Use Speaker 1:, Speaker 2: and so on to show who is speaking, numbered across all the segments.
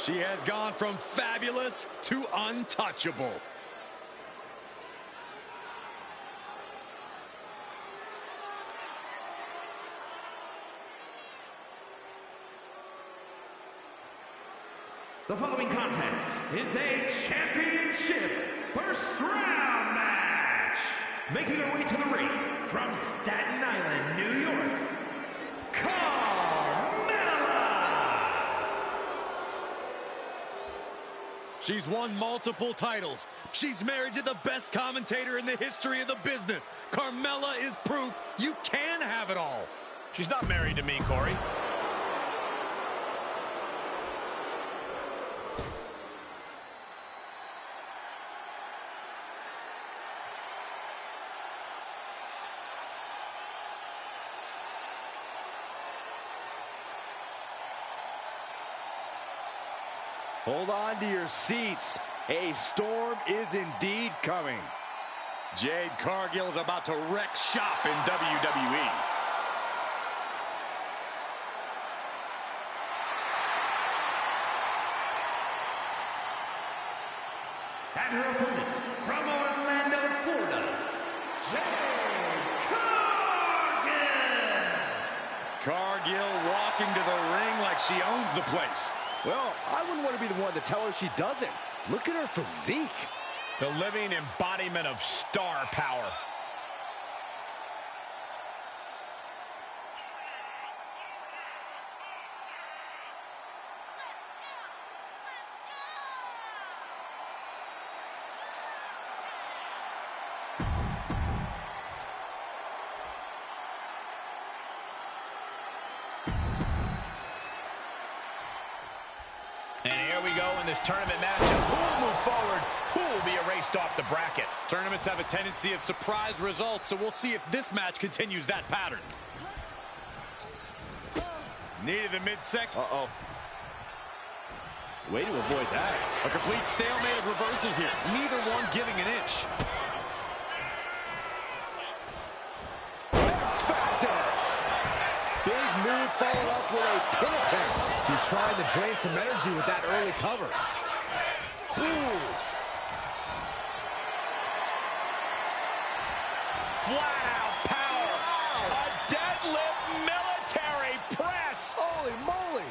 Speaker 1: She has gone from fabulous to untouchable.
Speaker 2: The following contest is a championship first round match. Making her way to the ring from Staten Island, New York,
Speaker 1: She's won multiple titles. She's married to the best commentator in the history of the business. Carmella is proof you can have it all.
Speaker 3: She's not married to me, Corey.
Speaker 1: Hold on to your seats. A storm is indeed coming. Jade Cargill is about to wreck shop in WWE.
Speaker 2: And her opponent from Orlando, Florida, Jade Cargill.
Speaker 1: Cargill walking to the ring like she owns the place.
Speaker 4: Well, I wouldn't want to be the one to tell her she doesn't. Look at her physique.
Speaker 3: The living embodiment of star power. And here we go in this tournament matchup. Who will move forward? Who will be erased off the bracket?
Speaker 1: Tournaments have a tendency of surprise results, so we'll see if this match continues that pattern. Needed the midsection.
Speaker 4: Uh-oh. Way to avoid that.
Speaker 1: A complete stalemate of reversals here. Neither one giving an inch.
Speaker 4: X-Factor! Big move followed up with a pin attempt. She's trying to drain some energy with that early cover. Ooh.
Speaker 3: Flat out power. A deadlift military press.
Speaker 4: Holy moly.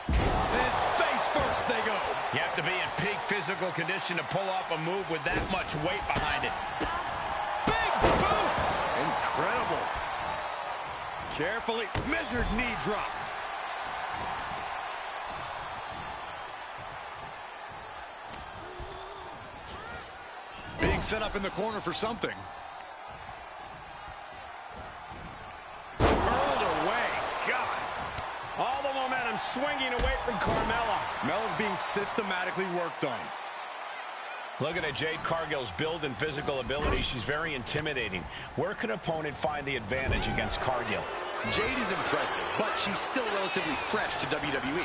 Speaker 1: And face first they go.
Speaker 3: You have to be in peak physical condition to pull off a move with that much weight behind it.
Speaker 1: Big boots.
Speaker 4: Incredible.
Speaker 1: Carefully measured knee drop. Being set up in the corner for something. Hurled away. God.
Speaker 3: All the momentum swinging away from Carmella.
Speaker 1: Mella's being systematically worked on.
Speaker 3: Looking at Jade Cargill's build and physical ability, she's very intimidating. Where can an opponent find the advantage against Cargill?
Speaker 1: Jade is impressive, but she's still relatively fresh to WWE.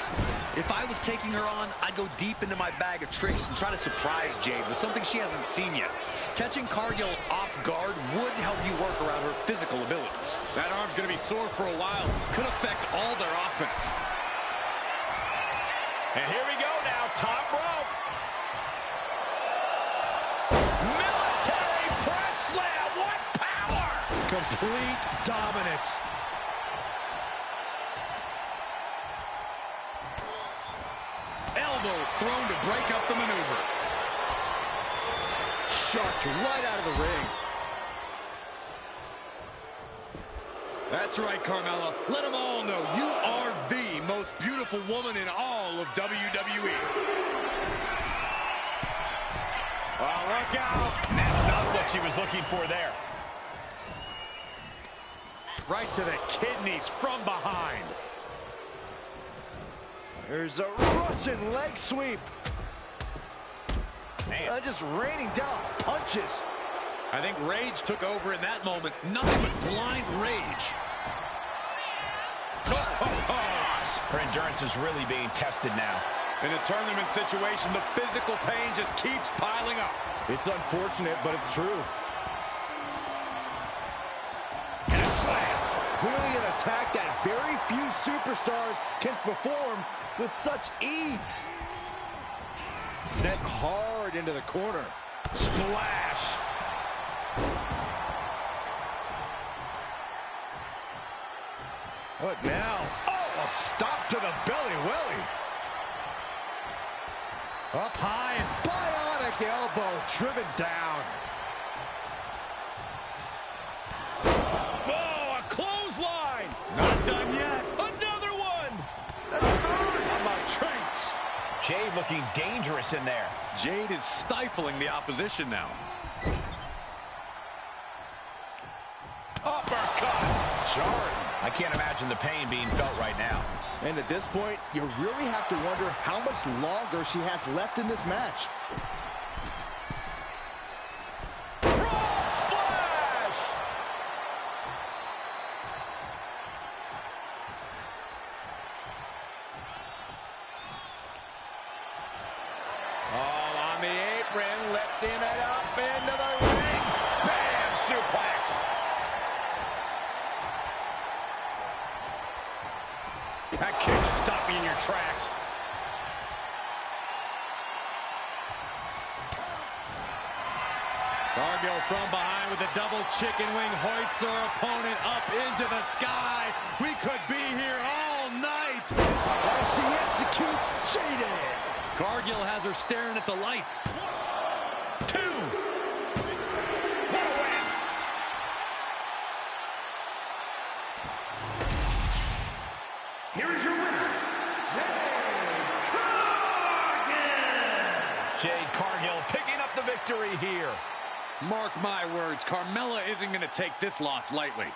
Speaker 1: If I was taking her on, I'd go deep into my bag of tricks and try to surprise Jade with something she hasn't seen yet. Catching Cargill off guard would help you work around her physical abilities. That arm's going to be sore for a while. Could affect all their offense.
Speaker 3: And here we go now, top rope. Military press slam, what power!
Speaker 4: Complete dominance.
Speaker 1: Elbow thrown to break up the maneuver.
Speaker 4: Shucked right out of the ring.
Speaker 1: That's right, Carmella. Let them all know you are the most beautiful woman in all of WWE. Oh, look out.
Speaker 3: That's not what she was looking for there.
Speaker 1: Right to the kidneys from behind.
Speaker 4: There's a Russian leg sweep.
Speaker 3: Man.
Speaker 4: Just raining down punches.
Speaker 1: I think rage took over in that moment. Nothing but blind rage.
Speaker 3: Her endurance is really being tested now.
Speaker 1: In a tournament situation, the physical pain just keeps piling up.
Speaker 4: It's unfortunate, but it's true.
Speaker 3: And a slam.
Speaker 4: Clearly an attack that very few superstars can perform with such ease. Sent hard into the corner.
Speaker 3: Splash.
Speaker 4: What now? Oh, a stop to the belly welly. Up high and bionic elbow driven down.
Speaker 3: Oh, a clothesline. Not done yet. Another one.
Speaker 1: How about Trace?
Speaker 3: Jade looking dangerous in there.
Speaker 1: Jade is stifling the opposition now.
Speaker 3: Uppercut. Jarring. I can't imagine the pain being felt right now.
Speaker 4: And at this point, you really have to wonder how much longer she has left in this match.
Speaker 3: Frog splash!
Speaker 4: Oh, on the apron, lifting it up into the ring.
Speaker 3: Bam! Suplex. That kick will stop me in your tracks.
Speaker 1: Cargill from behind with a double chicken wing hoists her opponent up into the sky. We could be here all night.
Speaker 4: As she executes, Jaded.
Speaker 1: Cargill has her staring at the lights.
Speaker 3: 2. What a win.
Speaker 2: Here is your winner, Jade Cargill.
Speaker 3: Jade Cargill picking up the victory here.
Speaker 1: Mark my words, Carmella isn't going to take this loss lightly.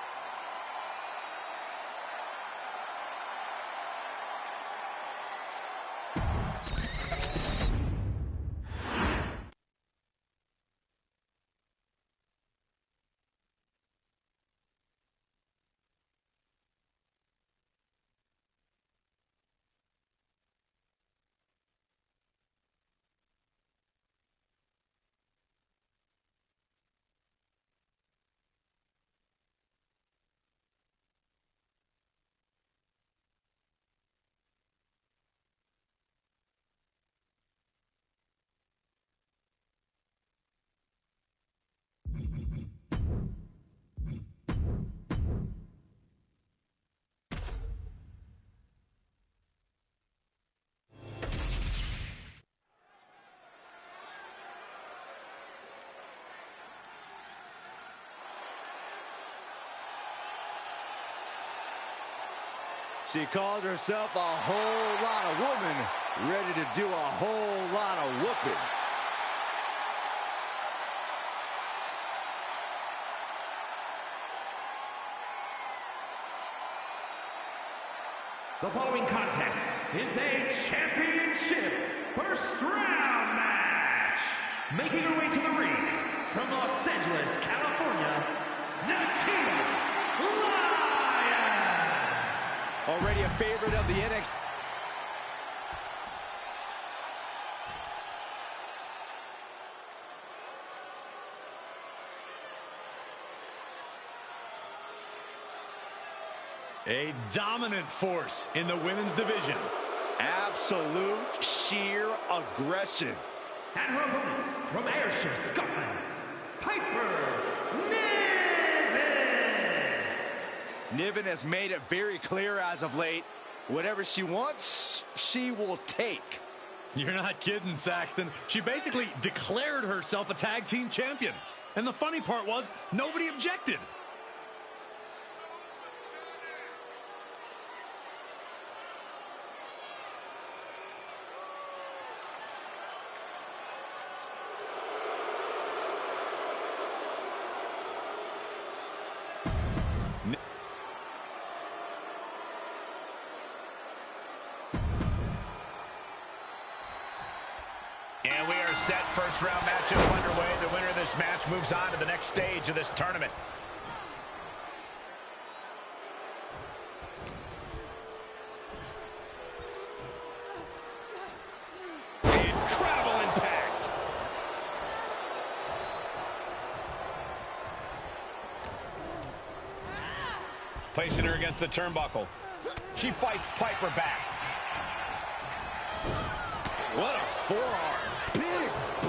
Speaker 4: She calls herself a whole lot of woman, ready to do a whole lot of whooping.
Speaker 2: The following contest is a championship first round match. Making her way to the ring from Los Angeles, California, Nikita Lyons.
Speaker 4: Already a favorite of the NXT.
Speaker 1: A dominant force in the women's division.
Speaker 4: Absolute sheer aggression.
Speaker 2: And her opponent from Ayrshire, Scotland, Piper Niven.
Speaker 4: Niven has made it very clear as of late, whatever she wants, she will take.
Speaker 1: You're not kidding, Saxton. She basically declared herself a tag team champion. And the funny part was, nobody objected.
Speaker 3: And we are set. First round matchup underway. The winner of this match moves on to the next stage of this tournament. Incredible impact. Placing her against the turnbuckle. She fights Piper back.
Speaker 4: What a forearm.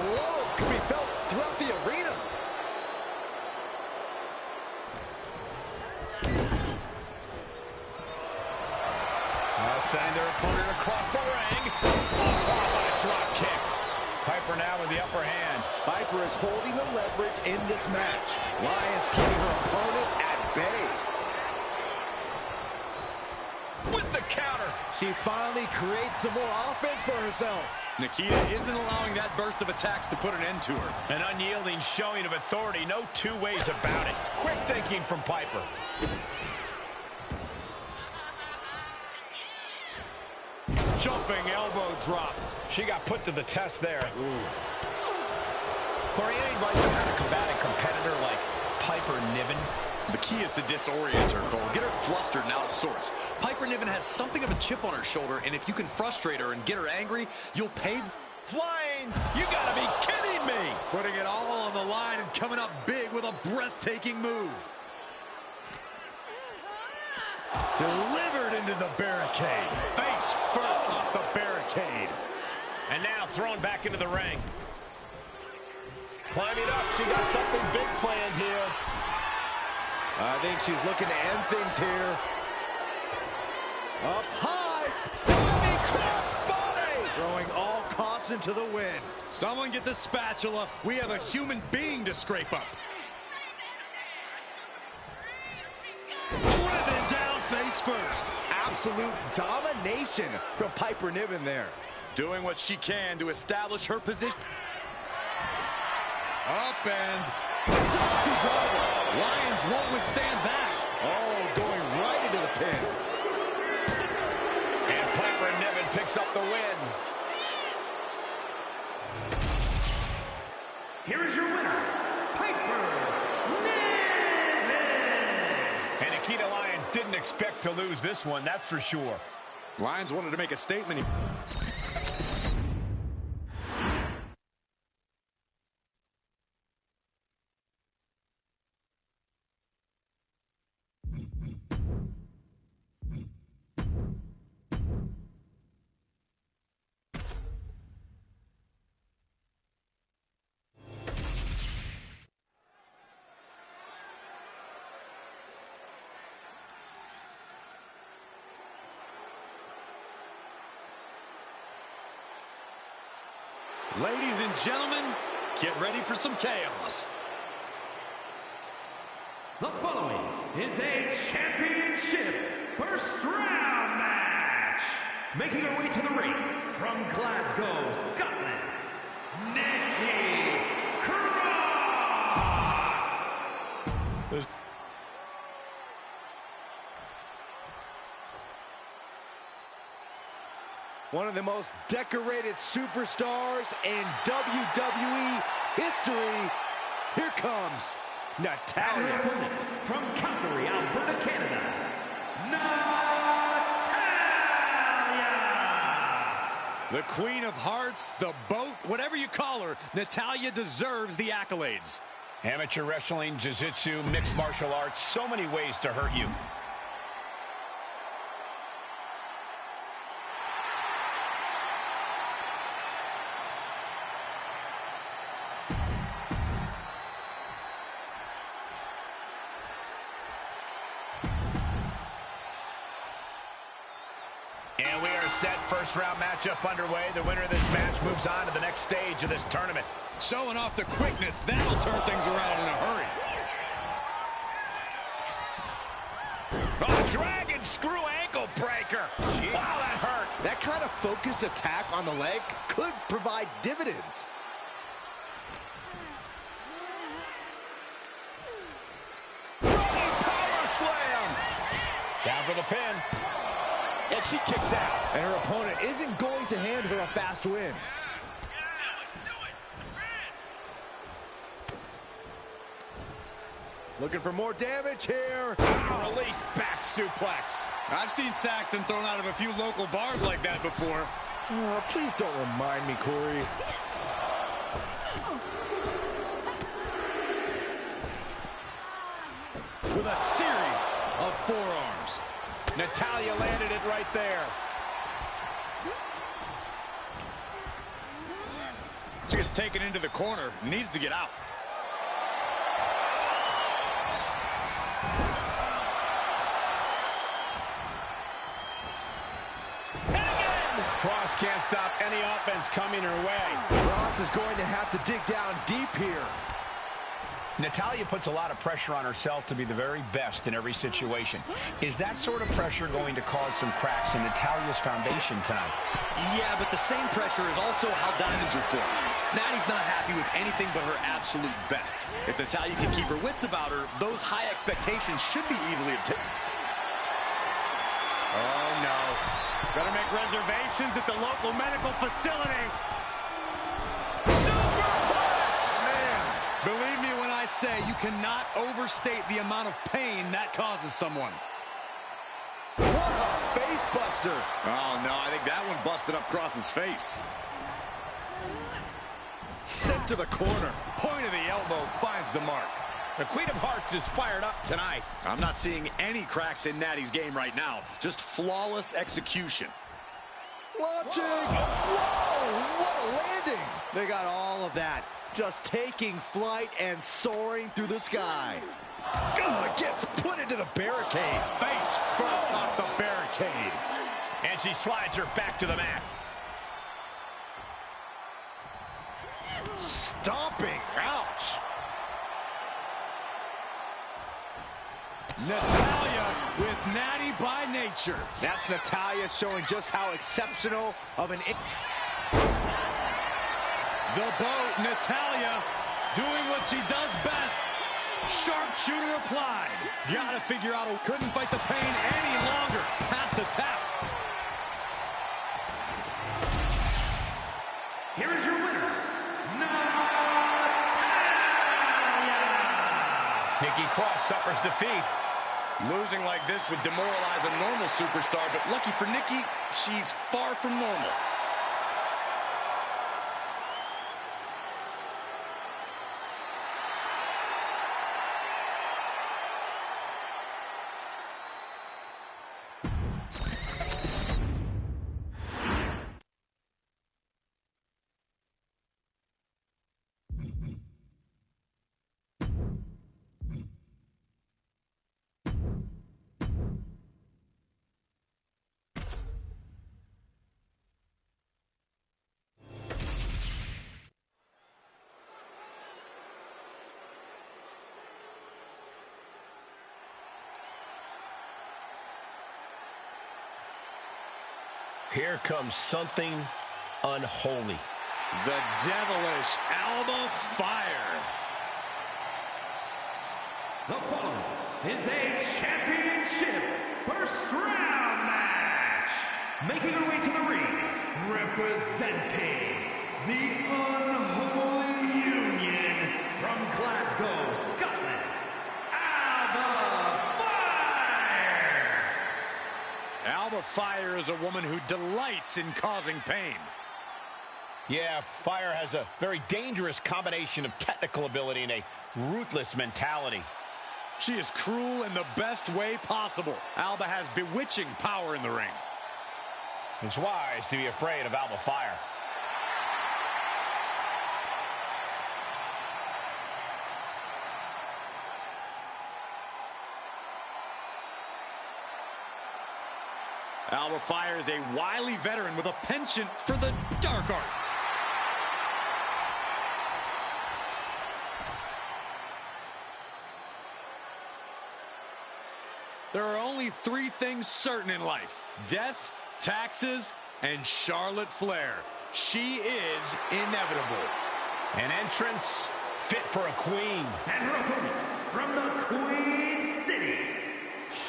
Speaker 4: glow could be felt throughout the arena.
Speaker 3: Sending their opponent across the ring. Oh, drop kick. Piper now with the upper hand.
Speaker 4: Piper is holding the leverage in this match. Lyons keeping her opponent at bay.
Speaker 3: With the counter.
Speaker 4: She finally creates some more offense for herself.
Speaker 1: Nikita isn't allowing that burst of attacks to put an end to her.
Speaker 3: An unyielding showing of authority. No two ways about it. Quick thinking from Piper. Jumping elbow drop. She got put to the test there. Corey, any advice on how to combat a competitor like Piper Niven?
Speaker 1: The key is to disorient her, Cole. Get her flustered and out of sorts. Piper Niven has something of a chip on her shoulder, and if you can frustrate her and get her angry, you'll pay.
Speaker 3: Flying! You gotta be kidding me!
Speaker 1: Putting it all on the line and coming up big with a breathtaking move. Delivered into the barricade. Face first off the barricade.
Speaker 3: And now thrown back into the ring. Climbing up. She got something big planned here.
Speaker 4: I think she's looking to end things here. Up high. Diving crossbody. Throwing all caution to the wind.
Speaker 1: Someone get the spatula. We have a human being to scrape up. Driven down face first.
Speaker 4: Absolute domination from Piper Niven there.
Speaker 1: Doing what she can to establish her position. Up and
Speaker 4: Taku driver.
Speaker 1: Lyons won't withstand that.
Speaker 4: Oh, going right into the pin.
Speaker 3: And Piper Niven picks up the win.
Speaker 2: Here is your winner, Piper Niven.
Speaker 3: And Nikita Lyons didn't expect to lose this one, that's for sure.
Speaker 1: Lyons wanted to make a statement. Ladies and gentlemen, get ready for some chaos.
Speaker 2: The following is a championship first round match. Making her way to the ring from Glasgow, Scotland, Nikki Cross.
Speaker 4: One of the most decorated superstars in WWE history. Here comes Natalya.
Speaker 2: Her opponent from Calgary, Alberta, Canada, Natalya.
Speaker 1: The Queen of Hearts, the boat, whatever you call her, Natalya deserves the accolades.
Speaker 3: Amateur wrestling, jiu-jitsu, mixed martial arts, so many ways to hurt you. And we are set. First round matchup underway. The winner of this match moves on to the next stage of this tournament.
Speaker 1: Showing off the quickness, that'll turn things around in a hurry.
Speaker 3: Oh, dragon screw ankle breaker. Wow, that hurt.
Speaker 4: That kind of focused attack on the leg could provide dividends.
Speaker 3: Running power slam. Down for the pin. And she kicks out.
Speaker 4: And her opponent isn't going to hand her a fast win. Looking for more damage here.
Speaker 3: Release back suplex.
Speaker 1: I've seen Saxon thrown out of a few local bars like that before.
Speaker 4: Oh, please don't remind me, Corey.
Speaker 1: With a series of forearms.
Speaker 3: Natalya landed it right there.
Speaker 1: She gets taken into the corner, needs to get out.
Speaker 3: Cross can't stop any offense coming her way.
Speaker 4: Cross is going to have to dig down deep here.
Speaker 3: Natalya puts a lot of pressure on herself to be the very best in every situation. Is that sort of pressure going to cause some cracks in Natalya's foundation tonight?
Speaker 1: Yeah, but the same pressure is also how diamonds are formed. Natty's not happy with anything but her absolute best. If Natalya can keep her wits about her, those high expectations should be easily obtained.
Speaker 5: Oh, no. Better make reservations at the local medical facility.
Speaker 1: Superplex! Man, believe me when I say you cannot overstate the amount of pain that causes someone.
Speaker 4: What a face buster.
Speaker 1: Oh, no, I think that one busted up Cross's face.
Speaker 4: Sent to the corner.
Speaker 1: Point of the elbow finds the mark.
Speaker 3: The Queen of Hearts is fired up tonight.
Speaker 1: I'm not seeing any cracks in Natty's game right now. Just flawless execution.
Speaker 4: Launching. Whoa, what a landing. They got all of that. Just taking flight and soaring through the sky. Gets put into the barricade.
Speaker 1: Face first off the barricade.
Speaker 3: And she slides her back to the mat.
Speaker 4: Stomping. Ouch.
Speaker 1: Natalya with Natty by nature.
Speaker 4: That's Natalya showing just how exceptional of an...
Speaker 1: The boat, Natalya, doing what she does best. Sharpshooter applied. Gotta figure out who couldn't fight the pain any longer. Has to tap.
Speaker 2: Here is your winner, Natalya!
Speaker 3: Nikki Cross suffers defeat.
Speaker 1: Losing like this would demoralize a normal superstar, but lucky for Nikki, she's far from normal.
Speaker 3: Here comes something unholy.
Speaker 1: The devilish Alba Fire.
Speaker 2: The following is a championship first round match. Making her way to the ring, representing the unholy union from Glasgow, Scotland, Alba Fire.
Speaker 1: Alba Fire is a woman who delights in causing pain.
Speaker 3: Yeah, Fire has a very dangerous combination of technical ability and a ruthless mentality.
Speaker 1: She is cruel in the best way possible. Alba has bewitching power in the ring.
Speaker 3: It's wise to be afraid of Alba Fire.
Speaker 1: Alba Fire is a wily veteran with a penchant for the dark art. There are only three things certain in life: death, taxes, and Charlotte Flair. She is inevitable.
Speaker 3: An entrance fit for a queen.
Speaker 2: And her opponent from the Queen City,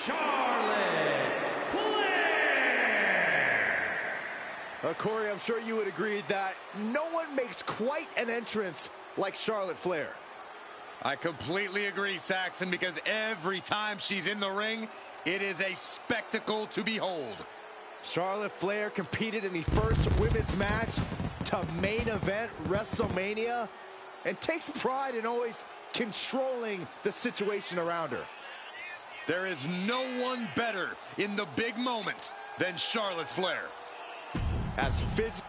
Speaker 2: Charlotte Flair.
Speaker 4: Corey, I'm sure you would agree that no one makes quite an entrance like Charlotte Flair.
Speaker 1: I completely agree, Saxon, because every time she's in the ring, it is a spectacle to behold.
Speaker 4: Charlotte Flair competed in the first women's match to main event WrestleMania and takes pride in always controlling the situation around her.
Speaker 1: There is no one better in the big moment than Charlotte Flair.
Speaker 4: As physical.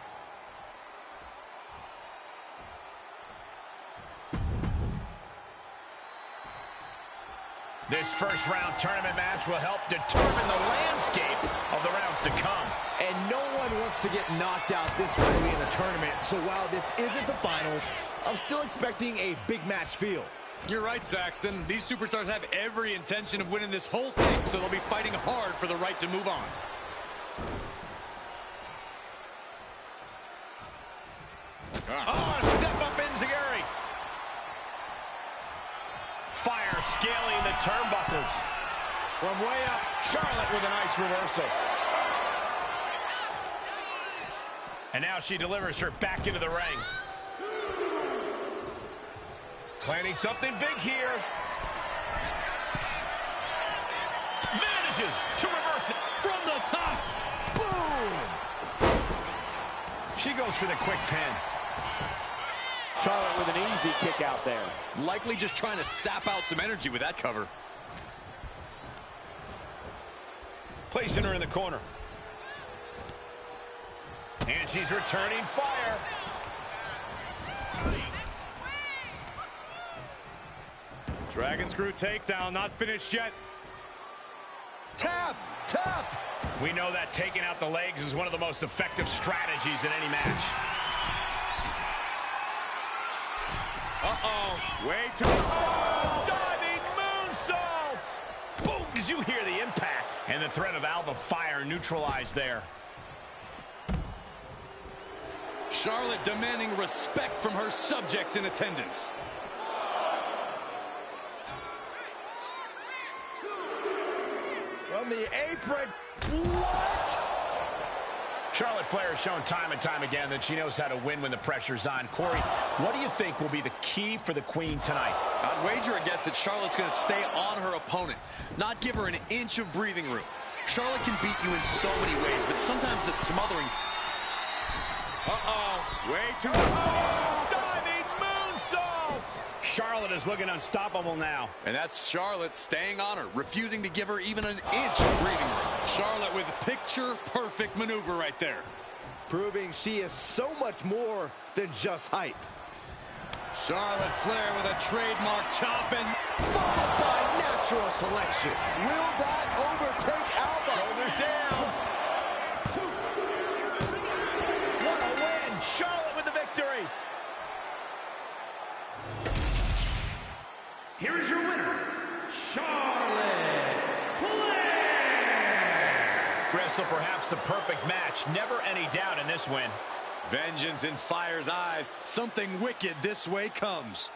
Speaker 3: This first round tournament match will help determine the landscape of the rounds to come.
Speaker 4: And no one wants to get knocked out this early in the tournament, so while this isn't the finals, I'm still expecting a big match feel.
Speaker 1: You're right, Saxton. These superstars have every intention of winning this whole thing, so they'll be fighting hard for the right to move on.
Speaker 3: Oh, step up enziguri. Fire scaling the turnbuckles. From way up, Charlotte with a nice reversal. And now she delivers her back into the ring. Planning something big here. Manages to reverse it from the top. Boom! She goes for the quick pin.
Speaker 5: Charlotte with an easy kick out there.
Speaker 1: Likely just trying to sap out some energy with that cover.
Speaker 3: Placing her in the corner. And she's returning fire.
Speaker 5: Dragon screw takedown, not finished yet.
Speaker 4: Tap! Tap!
Speaker 3: We know that taking out the legs is one of the most effective strategies in any match.
Speaker 5: Uh-oh. Way too...
Speaker 3: Oh, diving moonsault! Boom! Did you hear the impact? And the threat of Alba Fire neutralized there.
Speaker 1: Charlotte demanding respect from her subjects in attendance.
Speaker 4: From the apron. What?
Speaker 3: Charlotte Flair has shown time and time again that she knows how to win when the pressure's on. Corey, what do you think will be the key for the Queen tonight?
Speaker 1: I'd wager a guess that Charlotte's going to stay on her opponent, not give her an inch of breathing room. Charlotte can beat you in so many ways, but sometimes the smothering...
Speaker 5: Uh-oh. Way too...
Speaker 3: Diving moonsault! Charlotte is looking unstoppable now.
Speaker 1: And that's Charlotte staying on her, refusing to give her even an inch of breathing room. Charlotte with picture-perfect maneuver right there.
Speaker 4: Proving she is so much more than just hype.
Speaker 1: Charlotte Flair with a trademark chop and...
Speaker 4: Followed by natural selection. Will that overtake Alba?
Speaker 3: Shoulders down. What a win! Charlotte with the victory.
Speaker 2: Here is your winner, Charlotte Flair!
Speaker 3: Wrestle perhaps the perfect match. Never any doubt in this win.
Speaker 1: Vengeance in Fire's eyes. Something wicked this way comes.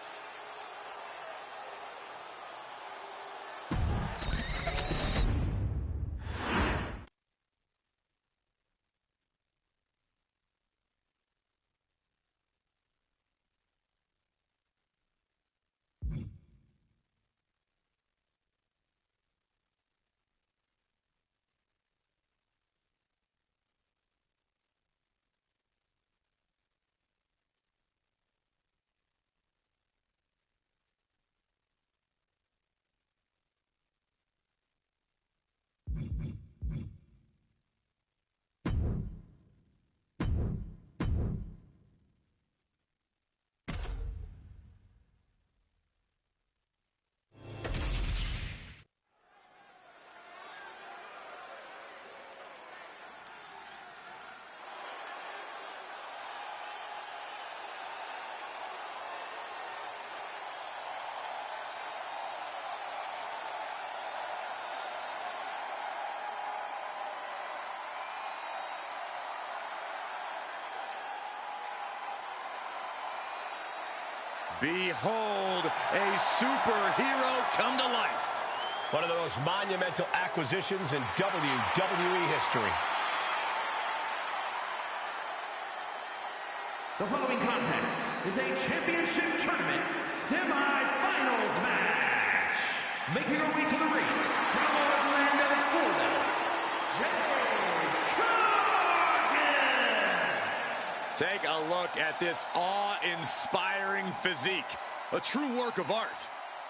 Speaker 1: Behold, a superhero come to life.
Speaker 3: One of the most monumental acquisitions in WWE history.
Speaker 2: The following contest is a championship tournament semi-finals match. Making her way to the ring from Orlando, Florida,
Speaker 1: Take a look at this awe-inspiring physique. A true work of art.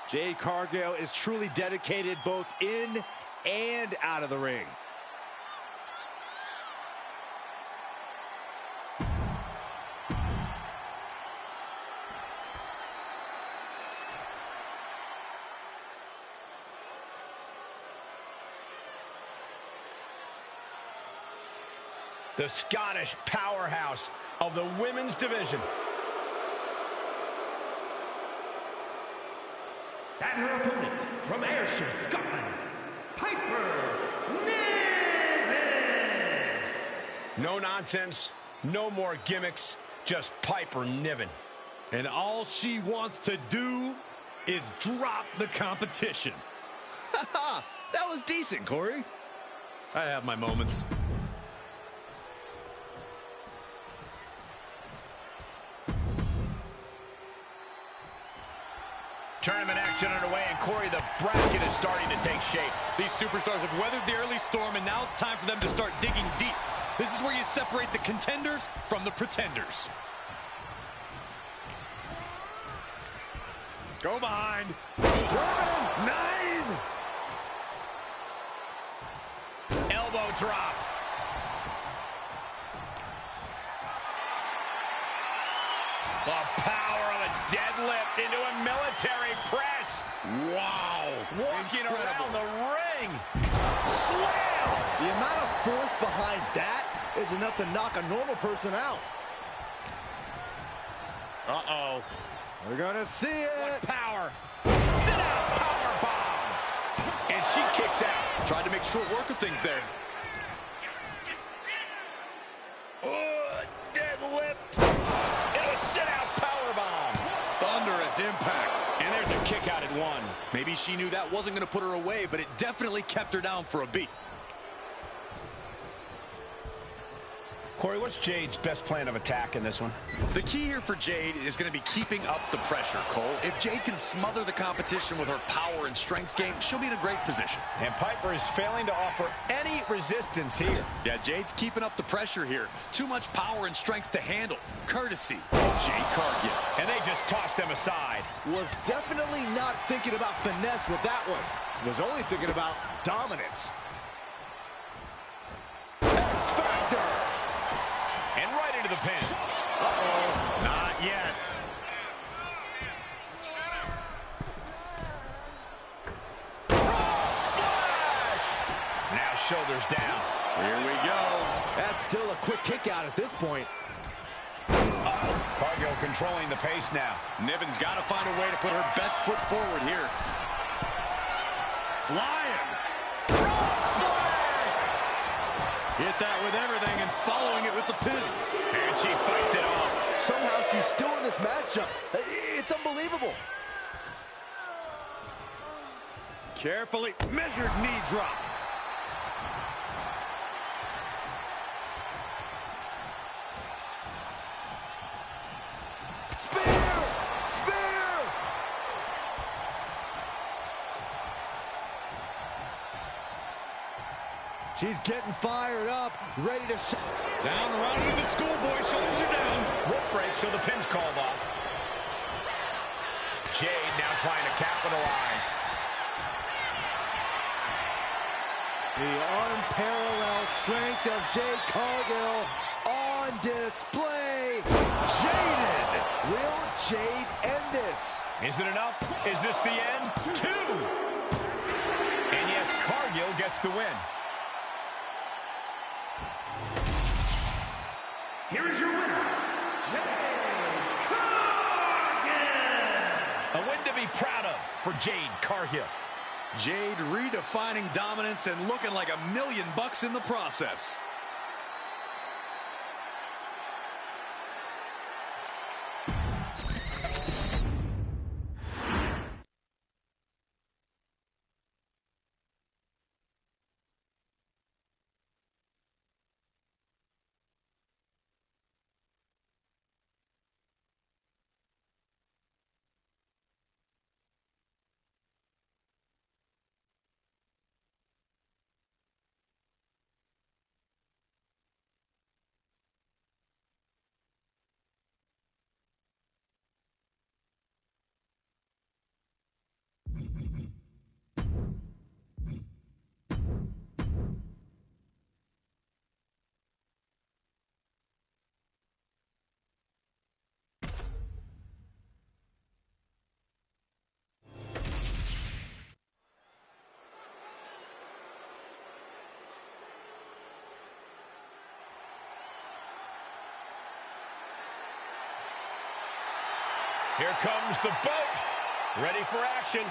Speaker 4: Jade Cargill is truly dedicated both in and out of the ring.
Speaker 3: The Scottish powerhouse of the women's division.
Speaker 2: And her opponent from Ayrshire, Scotland, Piper Niven.
Speaker 3: No nonsense, no more gimmicks, just Piper Niven.
Speaker 1: And all she wants to do is drop the competition.
Speaker 4: That was decent, Corey.
Speaker 1: I have my moments.
Speaker 3: Tournament action underway, and Corey, the bracket is starting to take shape.
Speaker 1: These superstars have weathered the early storm, and now it's time for them to start digging deep. This is where you separate the contenders from the pretenders. Go behind.
Speaker 4: German.
Speaker 1: 9.
Speaker 3: Elbow drop. The power of a deadlift into a military press.
Speaker 1: Wow.
Speaker 3: Walking
Speaker 1: Incredible.
Speaker 3: around the ring. Slam!
Speaker 4: The amount of force behind that is enough to knock a normal person out.
Speaker 1: Uh-oh.
Speaker 4: We're gonna see it.
Speaker 3: What power. Sit out power bomb. And she kicks out.
Speaker 1: Tried to make short work of things there.
Speaker 3: Deadlift. And a sit-out powerbomb.
Speaker 1: Thunderous impact.
Speaker 3: And there's a kick out at 1.
Speaker 1: Maybe she knew that wasn't going to put her away, but it definitely kept her down for a beat.
Speaker 3: Corey, what's Jade's best plan of attack in this one?
Speaker 1: The key here for Jade is going to be keeping up the pressure, Cole. If Jade can smother the competition with her power and strength game, she'll be in a great position.
Speaker 3: And Piper is failing to offer any resistance here.
Speaker 1: Yeah, Jade's keeping up the pressure here. Too much power and strength to handle. Courtesy of Jade Cargill.
Speaker 3: And they just tossed them aside.
Speaker 4: Was definitely not thinking about finesse with that one. Was only thinking about dominance. X-Factor.
Speaker 3: And right into the pin.
Speaker 4: Uh-oh.
Speaker 1: Not yet.
Speaker 3: Frog splash! Now shoulders down.
Speaker 1: Here we go.
Speaker 4: That's still a quick kick out at this point.
Speaker 3: Cargill controlling the pace now.
Speaker 1: Niven's got to find a way to put her best foot forward here. Flying.
Speaker 3: Frog splash!
Speaker 1: Hit that with everything and following it with the pin.
Speaker 3: And she fights it off.
Speaker 4: Somehow she's still in this matchup. It's unbelievable.
Speaker 1: Carefully measured knee drop.
Speaker 4: Spear! Spear! She's getting fired up, ready to shot.
Speaker 1: Down around with the schoolboy, shoulders are down.
Speaker 3: Rope break, so the pin's called off. Jade now trying to capitalize.
Speaker 4: The unparalleled strength of Jade Cargill on display. Jaded! Will Jade end this?
Speaker 3: Is it enough? Is this the end? 2! And yes, Cargill gets the win.
Speaker 2: Here is your winner, Jade Cargill.
Speaker 3: A win to be proud of for Jade Cargill.
Speaker 1: Jade redefining dominance and looking like $1 million in the process.
Speaker 3: Here comes the boat. Ready for action.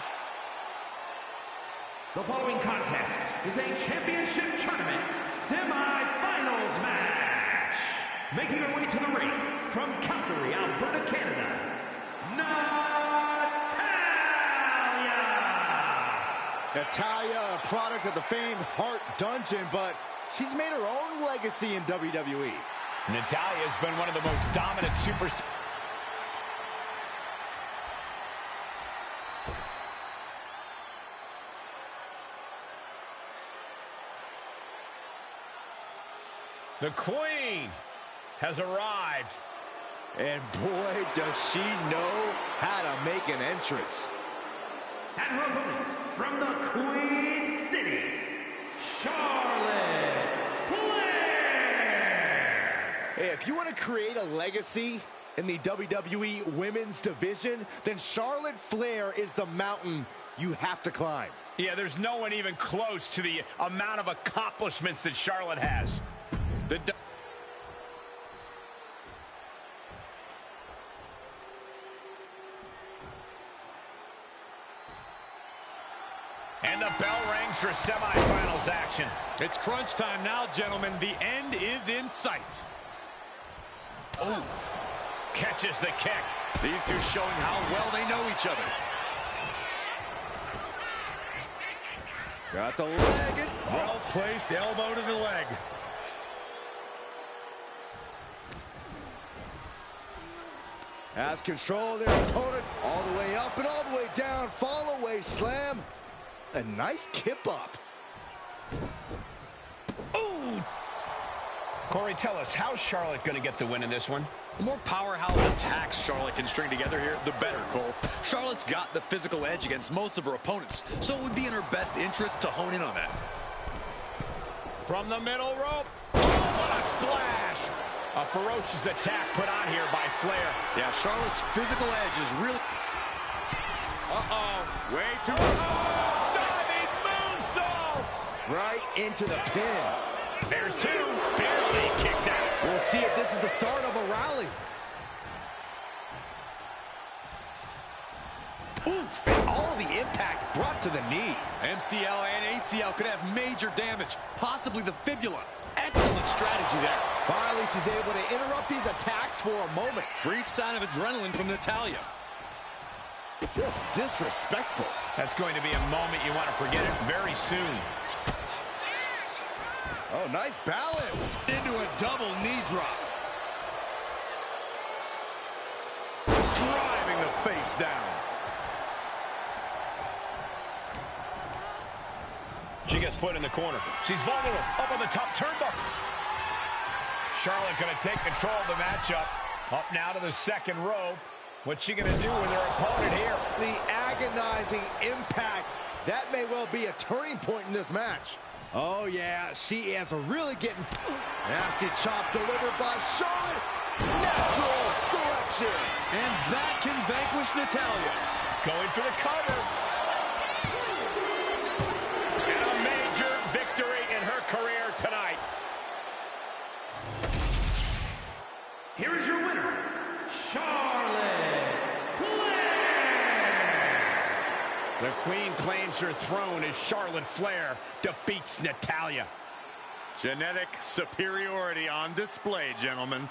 Speaker 2: The following contest is a championship tournament semi-finals match. Making her way to the ring from Calgary, Alberta, Canada,
Speaker 4: Natalya, a product of the famed Heart Dungeon, but she's made her own legacy in WWE.
Speaker 3: Natalya has been one of the most dominant superstars. The Queen has arrived.
Speaker 4: And boy, does she know how to make an entrance.
Speaker 2: And her opponent from the Queen City, Charlotte Flair.
Speaker 4: Hey, if you want to create a legacy in the WWE Women's Division, then Charlotte Flair is the mountain you have to climb.
Speaker 3: Yeah, there's no one even close to the amount of accomplishments that Charlotte has. And the bell rings for semifinals action.
Speaker 5: It's crunch time now, gentlemen. The end is in sight.
Speaker 3: Oh, catches the kick.
Speaker 1: These two showing how well they know each other.
Speaker 4: Got the leg in.
Speaker 5: Well-placed elbow to the leg.
Speaker 4: Has control of their opponent all the way up and all the way down. Fall away slam. A nice kip up.
Speaker 3: Ooh. Corey, tell us, how's Charlotte going to get the win in this one?
Speaker 1: The more powerhouse attacks Charlotte can string together here, the better, Cole. Charlotte's got the physical edge against most of her opponents, so it would be in her best interest to hone in on that.
Speaker 3: From the middle rope. Oh, what a splash. A ferocious attack put on here by Flair.
Speaker 1: Yeah, Charlotte's physical edge is really...
Speaker 5: Uh-oh. Way too...
Speaker 3: Diving moonsault.
Speaker 4: Right into the pin.
Speaker 3: There's two. Barely kicks out.
Speaker 4: We'll see if this is the start of a rally.
Speaker 1: Oof, and all the impact brought to the knee. MCL and ACL could have major damage, possibly the fibula. Excellent strategy there.
Speaker 4: Finally, she's able to interrupt these attacks for a moment.
Speaker 1: Brief sign of adrenaline from Natalya.
Speaker 4: Just disrespectful.
Speaker 3: That's going to be a moment you want to forget it very soon.
Speaker 4: Oh, nice balance.
Speaker 1: Into a double knee drop. Driving the face down.
Speaker 3: She gets put in the corner. She's vulnerable. Up on the top turnbuckle. Charlotte going to take control of the matchup. Up now to the second row. What's she going to do with her opponent here?
Speaker 4: The agonizing impact. That may well be a turning point in this match. Oh, yeah, she is really getting... Nasty chop delivered by Charlotte. Natural selection.
Speaker 1: And that can vanquish Natalya.
Speaker 3: Going for the cover. And a major victory in her career tonight.
Speaker 2: Here is your winner, Charlotte Flair.
Speaker 3: The Queen claims her throne as Charlotte Flair defeats Natalya.
Speaker 5: Genetic superiority on display, gentlemen.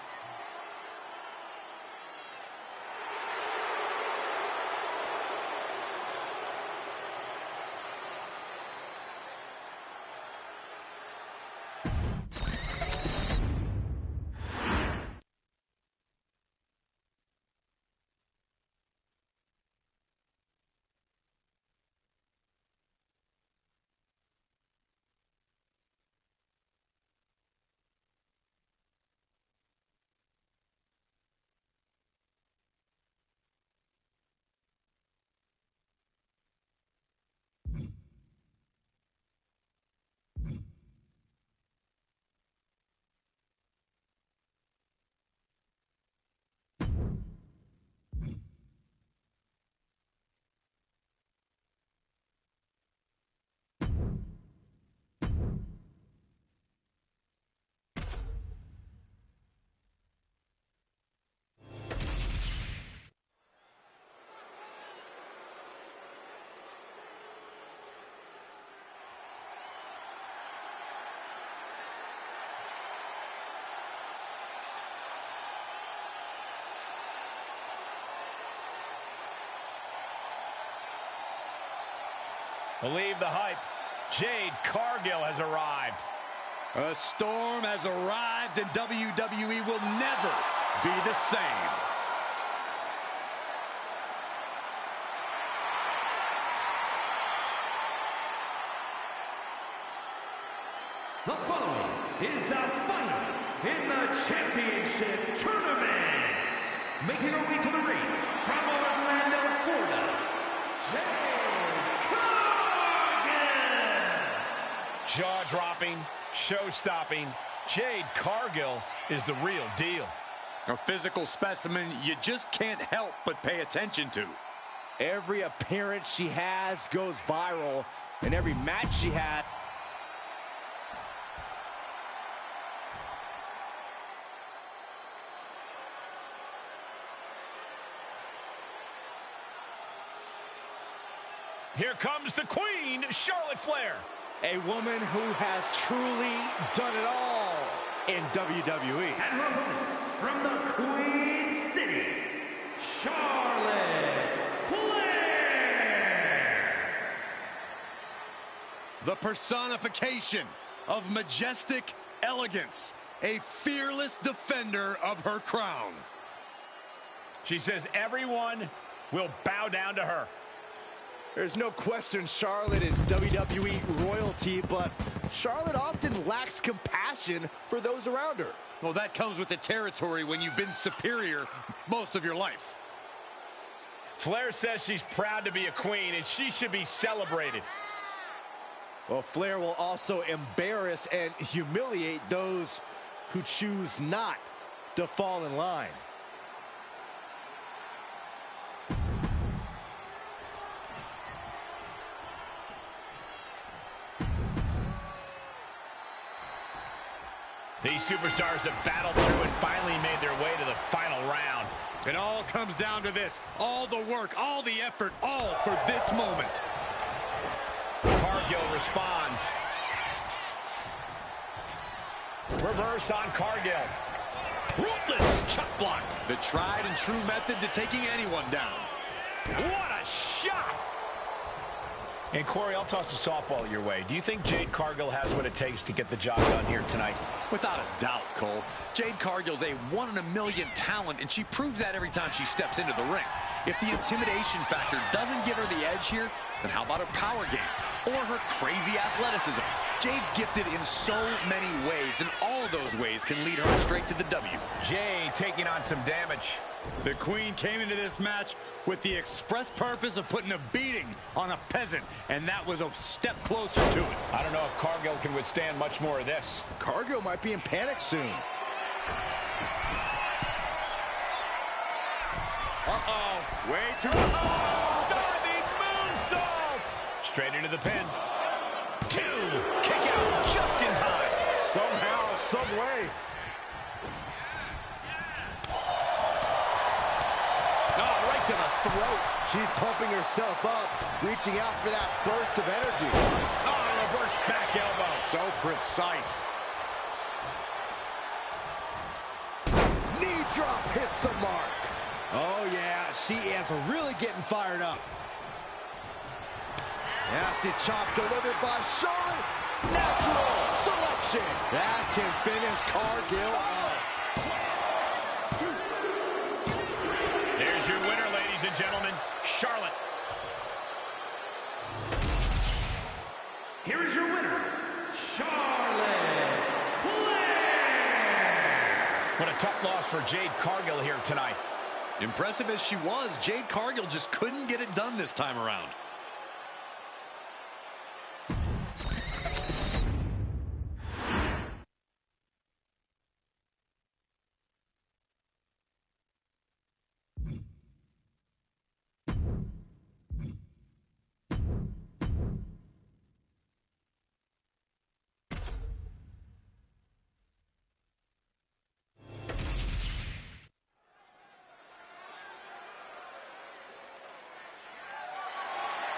Speaker 3: Believe the hype. Jade Cargill has arrived.
Speaker 1: A storm has arrived, and WWE will never be the same.
Speaker 2: The following is the final in the championship tournament. Making her way to the ring from Orlando, Florida, Jade Cargill.
Speaker 3: Jaw-dropping, show-stopping, Jade Cargill is the real deal.
Speaker 1: A physical specimen you just can't help but pay attention to.
Speaker 4: Every appearance she has goes viral, and every match she had.
Speaker 3: Here comes the Queen, Charlotte Flair.
Speaker 4: A woman who has truly done it all in WWE.
Speaker 2: And her opponent from the Queen City, Charlotte Flair.
Speaker 1: The personification of majestic elegance. A fearless defender of her crown.
Speaker 3: She says everyone will bow down to her.
Speaker 4: There's no question Charlotte is WWE royalty, but Charlotte often lacks compassion for those around her.
Speaker 1: Well, that comes with the territory when you've been superior most of your life.
Speaker 3: Flair says she's proud to be a queen, and she should be celebrated.
Speaker 4: Well, Flair will also embarrass and humiliate those who choose not to fall in line.
Speaker 3: These superstars have battled through and finally made their way to the final round.
Speaker 1: It all comes down to this. All the work, all the effort, all for this moment.
Speaker 3: Cargill responds. Reverse on Cargill.
Speaker 1: Ruthless chop block. The tried and true method to taking anyone down.
Speaker 3: What a shot! And Corey, I'll toss a softball your way. Do you think Jade Cargill has what it takes to get the job done here tonight?
Speaker 1: Without a doubt, Cole. Jade Cargill's a 1 in a million talent, and she proves that every time she steps into the ring. If the intimidation factor doesn't give her the edge here, then how about her power game? Or her crazy athleticism? Jade's gifted in so many ways, and all of those ways can lead her straight to the W.
Speaker 3: Jade taking on some damage.
Speaker 1: The Queen came into this match with the express purpose of putting a beating on a peasant, and that was a step closer to it.
Speaker 3: I don't know if Cargill can withstand much more of this.
Speaker 4: Cargill might be in panic soon.
Speaker 3: Uh-oh.
Speaker 5: Way too...
Speaker 3: Diving moonsault! Straight into the pin. 2. Kick out just in time.
Speaker 4: Somehow, some way.
Speaker 3: Oh, right to the throat.
Speaker 4: She's pumping herself up, reaching out for that burst of energy.
Speaker 3: Oh, reverse back elbow.
Speaker 1: So precise.
Speaker 4: Knee drop hits the mark. Oh, yeah, she is really getting fired up. Nasty chop delivered by Charlotte. Natural selection. That can finish Cargill off.
Speaker 3: There's your winner, ladies and gentlemen, Charlotte.
Speaker 2: Here is your winner, Charlotte Flair.
Speaker 3: What a tough loss for Jade Cargill here tonight.
Speaker 1: Impressive as she was, Jade Cargill just couldn't get it done this time around.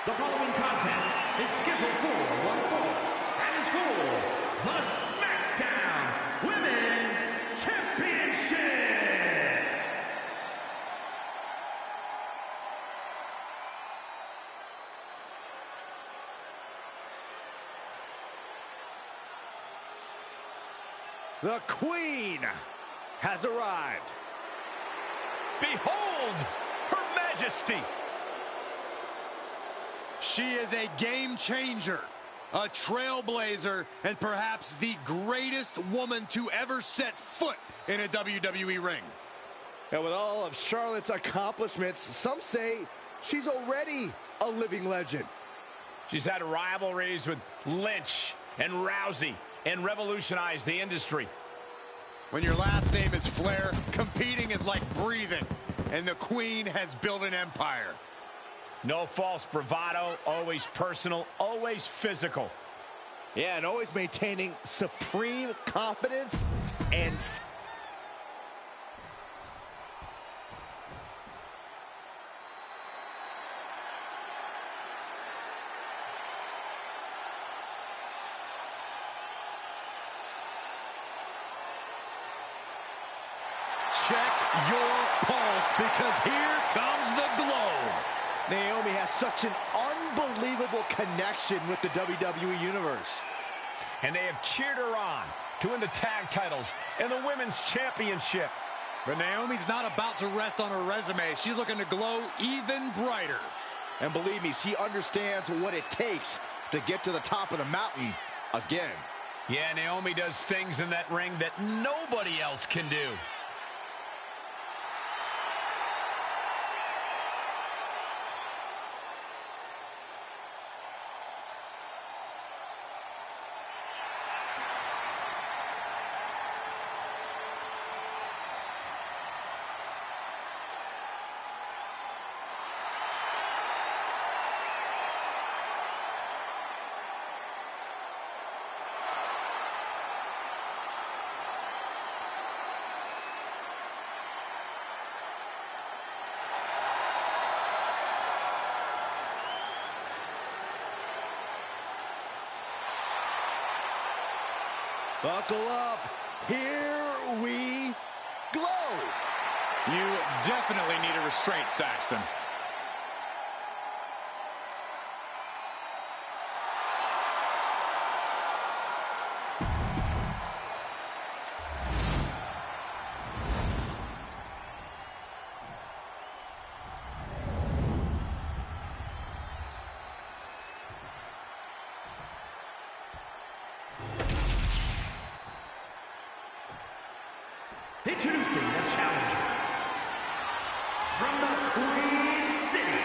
Speaker 2: The following contest is scheduled for one fall and is for the SmackDown Women's Championship.
Speaker 4: The Queen has arrived.
Speaker 3: Behold, Her Majesty.
Speaker 1: She is a game changer, a trailblazer, and perhaps the greatest woman to ever set foot in a WWE ring.
Speaker 4: And with all of Charlotte's accomplishments, some say she's already a living legend.
Speaker 3: She's had rivalries with Lynch and Rousey and revolutionized the industry.
Speaker 1: When your last name is Flair, competing is like breathing, and the Queen has built an empire.
Speaker 3: No false bravado, always personal, always physical.
Speaker 4: Yeah, and always maintaining supreme confidence and...
Speaker 1: Check your pulse, because here comes the glow.
Speaker 4: Naomi has such an unbelievable connection with the WWE Universe.
Speaker 3: And they have cheered her on to win the tag titles and the women's championship.
Speaker 1: But Naomi's not about to rest on her resume. She's looking to glow even brighter.
Speaker 4: And believe me, she understands what it takes to get to the top of the mountain again.
Speaker 3: Yeah, Naomi does things in that ring that nobody else can do.
Speaker 4: Buckle up. Here we glow.
Speaker 1: You definitely need a restraint, Saxton.
Speaker 2: Introducing the challenger from the Queen City,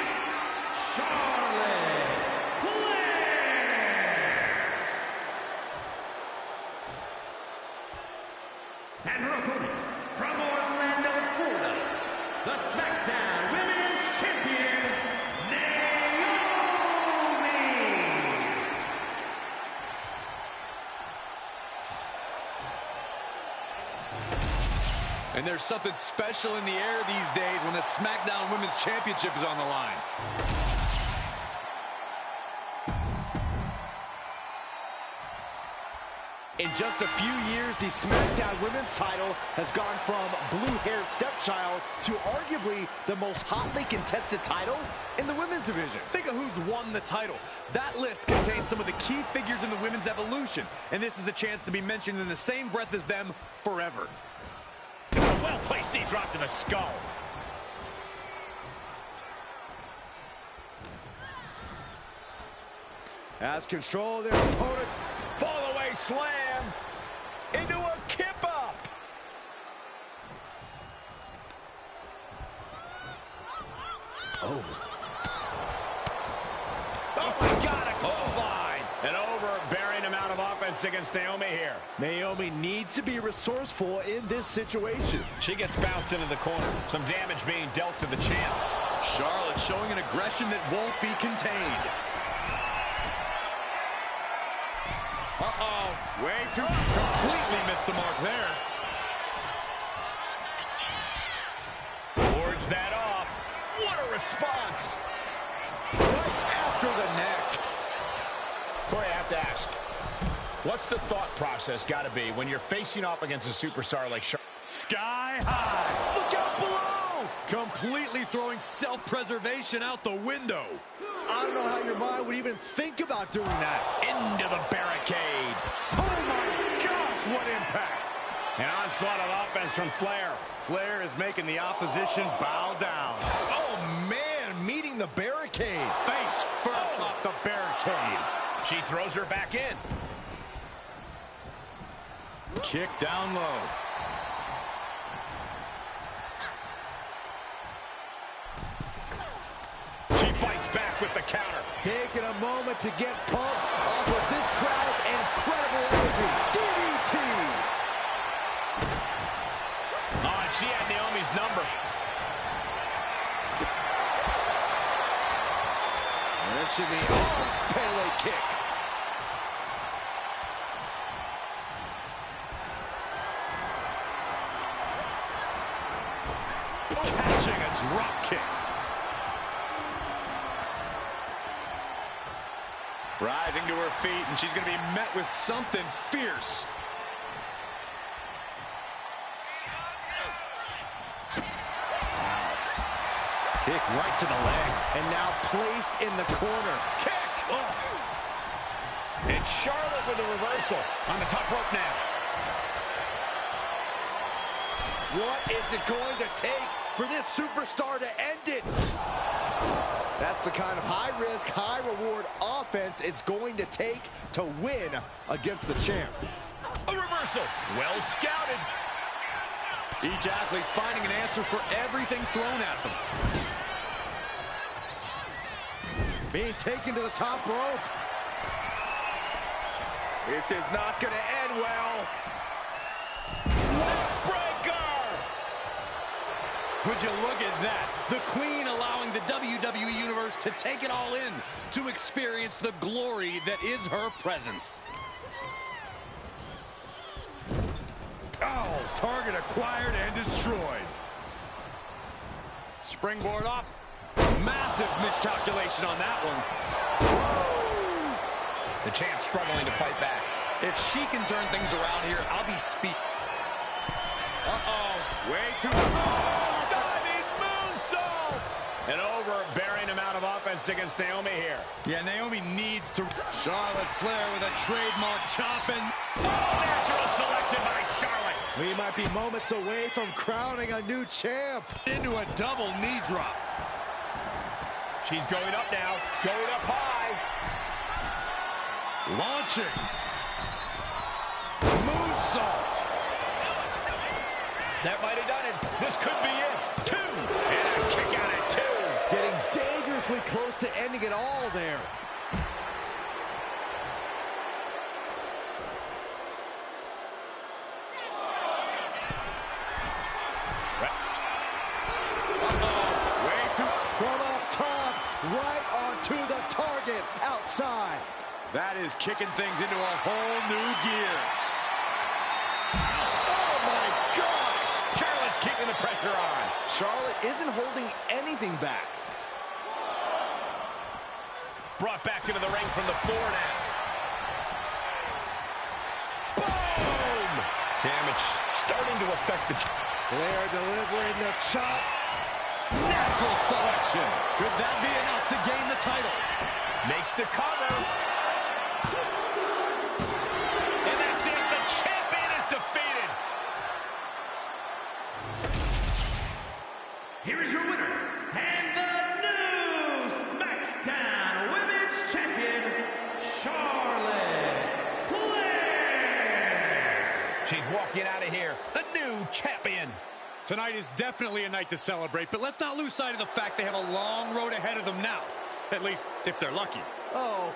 Speaker 2: Charlotte Flair. And her opponent from Orlando, Florida, the SmackDown Women's Champion, Naomi.
Speaker 1: And there's something special in the air these days when the SmackDown Women's Championship is on the line.
Speaker 4: In just a few years, the SmackDown Women's title has gone from blue-haired stepchild to arguably the most hotly contested title in the women's division.
Speaker 1: Think of who's won the title. That list contains some of the key figures in the women's evolution, and this is a chance to be mentioned in the same breath as them forever.
Speaker 3: A well-placed knee drop to the skull.
Speaker 4: Has control of their opponent.
Speaker 3: Fall away slam into a kip up.
Speaker 4: Oh.
Speaker 3: Oh my God, a clothesline. An overbearing amount of offense against Naomi here.
Speaker 4: Naomi needs to be resourceful in this situation.
Speaker 3: She gets bounced into the corner. Some damage being dealt to the champ.
Speaker 1: Charlotte showing an aggression that won't be contained. Uh-oh.
Speaker 3: Way too...
Speaker 1: Completely missed the mark there.
Speaker 3: Boards that off. What a response.
Speaker 4: Right after the neck.
Speaker 3: Corey, I have to ask, what's the thought process got to be when you're facing off against a superstar like Charlotte?
Speaker 1: Sky high.
Speaker 4: Look out below.
Speaker 1: Completely throwing self-preservation out the window.
Speaker 4: I don't know how your mind would even think about doing that.
Speaker 3: Into the barricade.
Speaker 1: Oh my gosh, what impact.
Speaker 3: An onslaught of offense from Flair.
Speaker 5: Flair is making the opposition bow down.
Speaker 4: Oh, man, meeting the barricade.
Speaker 5: Face first off the barricade.
Speaker 3: She throws her back in.
Speaker 5: Kick down low.
Speaker 3: She fights back with the counter.
Speaker 4: Taking a moment to get pumped off of this crowd's incredible energy. DDT!
Speaker 3: Oh, and she had Naomi's number.
Speaker 4: Mention the arm Pele kick.
Speaker 5: Catching a drop kick. Rising to her feet, and she's going to be met with something fierce.
Speaker 4: Kick right to the leg, and now placed in the corner. Kick! Oh.
Speaker 3: And Charlotte with a reversal on the top rope now.
Speaker 4: What is it going to take for this superstar to end it? That's the kind of high-risk, high-reward offense it's going to take to win against the champ.
Speaker 3: A reversal. Well scouted.
Speaker 1: Each athlete finding an answer for everything thrown at them.
Speaker 4: Being taken to the top rope.
Speaker 5: This is not going to end well.
Speaker 1: Would you look at that? The Queen allowing the WWE Universe to take it all in, to experience the glory that is her presence.
Speaker 5: Oh, target acquired and destroyed.
Speaker 1: Springboard off. Massive miscalculation on that one.
Speaker 3: The champ struggling to fight back.
Speaker 1: If she can turn things around here, I'll be speak.
Speaker 5: Way too
Speaker 3: Diving moonsault! An overbearing amount of offense against Naomi here.
Speaker 5: Yeah, Naomi needs to. Charlotte Flair with a trademark chopping.
Speaker 3: Oh, natural selection by Charlotte.
Speaker 4: We might be moments away from crowning a new champ.
Speaker 1: Into a double knee drop.
Speaker 3: She's going up now. Going up high.
Speaker 5: Launching. Moonsault.
Speaker 3: That might have done it. This could be it. 2. And a kick out at 2.
Speaker 4: Getting dangerously close to ending it all there.
Speaker 5: Way too.
Speaker 4: From up top, right onto the target outside.
Speaker 1: That is kicking things into a whole new gear.
Speaker 4: Oh my gosh!
Speaker 3: Charlotte's keeping the pressure on.
Speaker 4: Charlotte isn't holding anything back.
Speaker 3: Brought back into the ring from the floor now. Boom! Damage starting to affect the...
Speaker 4: Flair delivering the chop.
Speaker 1: Natural selection. Could that be enough to gain the title?
Speaker 3: Makes the cover. And that's it. The champion is defeated.
Speaker 2: Here is your winner, and the new SmackDown Women's Champion, Charlotte Flair.
Speaker 3: She's walking out of here. The new champion.
Speaker 1: Tonight is definitely a night to celebrate, but let's not lose sight of the fact they have a long road ahead of them now. At least, if they're lucky.
Speaker 4: Oh,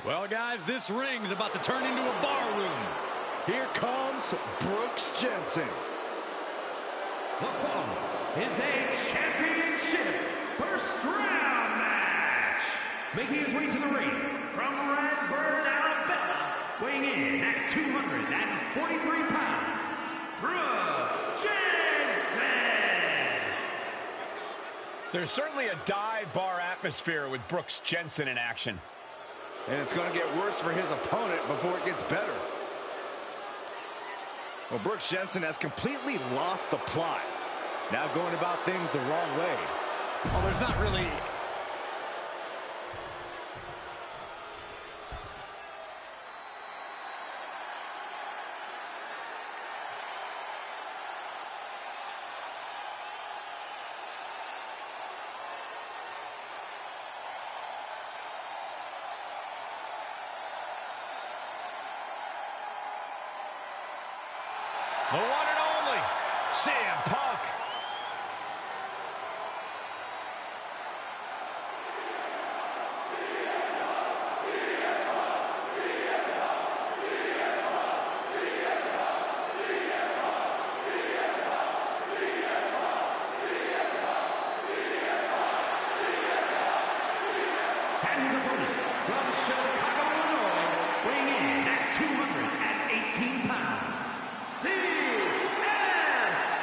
Speaker 1: Well, guys, this ring's about to turn into a bar room.
Speaker 4: Here comes Brooks Jensen.
Speaker 2: The following is a championship first round match. Making his way to the ring from Redburn, Alabama, weighing in at 243 pounds, Brooks Jensen.
Speaker 3: There's certainly a dive bar atmosphere with Brooks Jensen in action.
Speaker 4: And it's going to get worse for his opponent before it gets better. Well, Brooks Jensen has completely lost the plot. Now going about things the wrong way.
Speaker 1: Well, there's not really...
Speaker 3: The one and only CM Punk.
Speaker 2: And his opponent from Chicago, Illinois, weighing in at 218 pounds, CM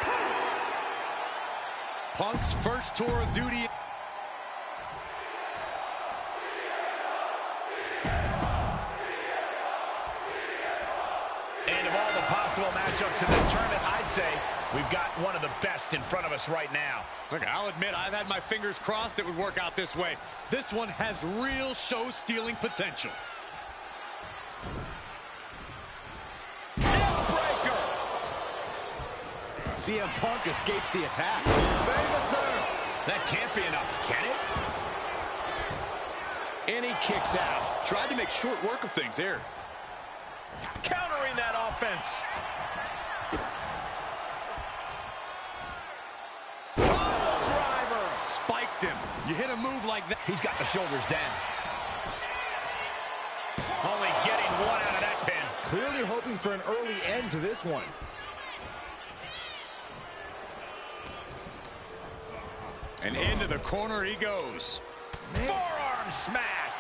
Speaker 2: Punk.
Speaker 1: Punk's first tour of duty.
Speaker 3: And of all the possible matchups in this tournament, I'd say we've got one of the best in front of us right now.
Speaker 1: Look, I'll admit I've had my fingers crossed it would work out this way. This one has real show-stealing potential.
Speaker 3: Neckbreaker.
Speaker 4: CM Punk escapes the attack. Famous, sir.
Speaker 3: That can't be enough, can it?
Speaker 1: And he kicks out. Tried to make short work of things here.
Speaker 3: Countering that offense.
Speaker 4: Driver.
Speaker 1: Spiked him. You hit a move like that.
Speaker 3: He's got the shoulders down. Only getting one out of that pin.
Speaker 4: Clearly hoping for an early end to this one.
Speaker 1: And into the corner he goes.
Speaker 3: Forearm smash.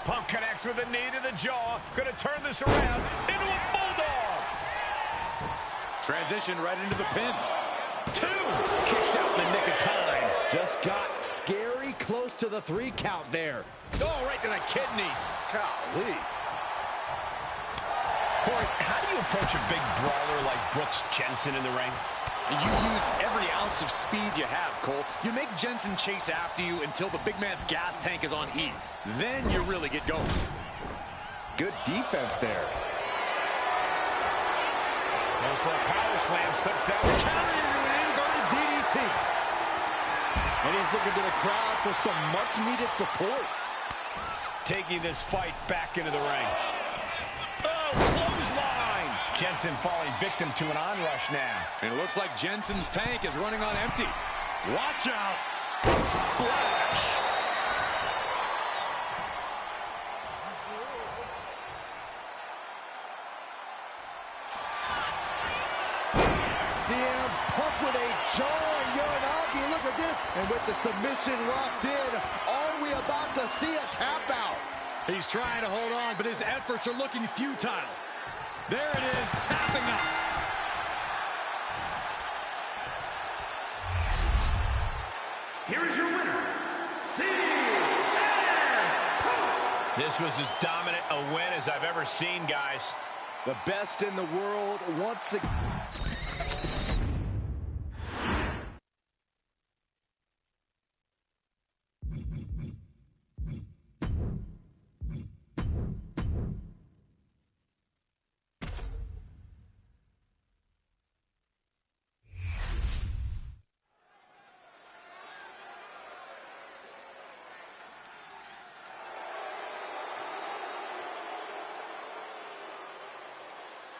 Speaker 3: Punk connects with a knee to the jaw. Gonna turn this around into a bulldog.
Speaker 1: Transition right into the pin.
Speaker 3: Two.
Speaker 1: Kicks out in the nick of time.
Speaker 4: Just got scary close to the 3 count there.
Speaker 3: Oh, right to the kidneys.
Speaker 4: Golly.
Speaker 3: Corey, how do you approach a big brawler like Brooks Jensen in the ring?
Speaker 1: You use every ounce of speed you have, Cole. You make Jensen chase after you until the big man's gas tank is on E. Then you really get going.
Speaker 4: Good defense there.
Speaker 3: Going for a power slam, slips down.
Speaker 1: Counter into an inverted DDT.
Speaker 4: And he's looking to the crowd for some much-needed support.
Speaker 3: Taking this fight back into the ring.
Speaker 1: Oh, clothesline.
Speaker 3: Jensen falling victim to an onrush now.
Speaker 1: And it looks like Jensen's tank is running on empty. Watch out. Splash.
Speaker 4: CM Punk with a jawing Uranagi. Look at this. And with the submission locked in, are we about to see a tap out?
Speaker 1: He's trying to hold on, but his efforts are looking futile. There it is, tapping out.
Speaker 2: Here is your winner, CM Punk.
Speaker 3: This was as dominant a win as I've ever seen, guys.
Speaker 4: The best in the world once again.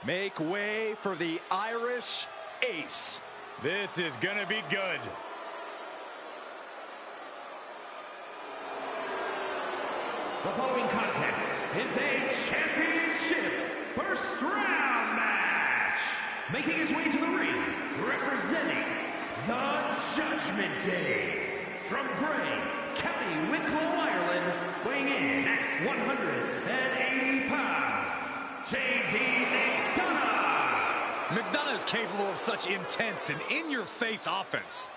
Speaker 4: Make way for the Irish Ace.
Speaker 5: This is gonna be good.
Speaker 2: The following contest is a championship first round match. Making his way to the ring, representing the Judgment Day, from Bray, County Wicklow, Ireland, weighing in at 180 pounds, J.D. McDonough.
Speaker 1: McDonough is capable of such intense and in-your-face offense.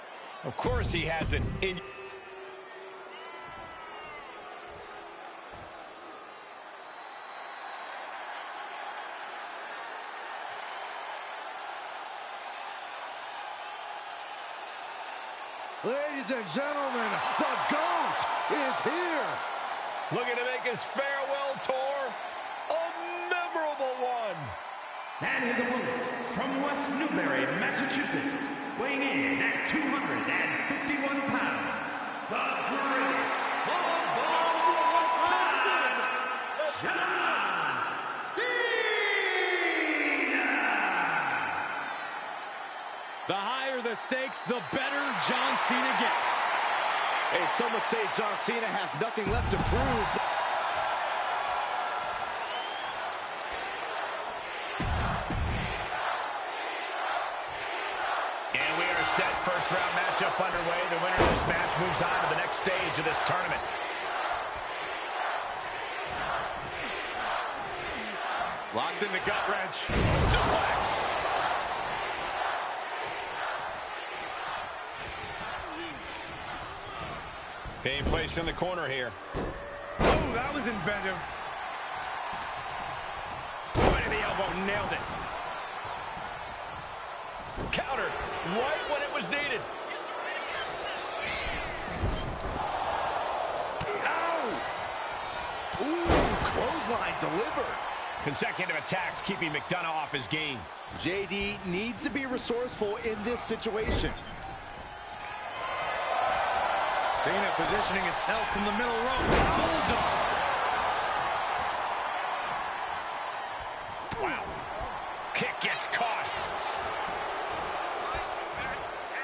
Speaker 3: Of course he has an
Speaker 4: Ladies and gentlemen, the GOAT is here.
Speaker 3: looking to make his farewell tour a memorable one.
Speaker 2: And his opponent, from West Newbury, Massachusetts, weighing in at 251 pounds, the greatest of all time, John Cena!
Speaker 1: The higher the stakes, the better John Cena gets.
Speaker 4: Hey, some would say John Cena has nothing left to prove.
Speaker 3: And we are set. First round matchup underway. The winner of this match moves on to the next stage of this tournament.
Speaker 1: Locks in the gut wrench.
Speaker 3: Suplex. Being placed in the corner here.
Speaker 5: Oh, that was inventive. Point of the elbow, nailed it.
Speaker 3: Countered right when it was needed.
Speaker 4: Ow! Ooh, clothesline delivered.
Speaker 3: Consecutive attacks keeping McDonough off his game.
Speaker 4: JD needs to be resourceful in this situation.
Speaker 1: Cena positioning himself in the middle rope. Bulldog.
Speaker 3: Wow. Kick gets caught.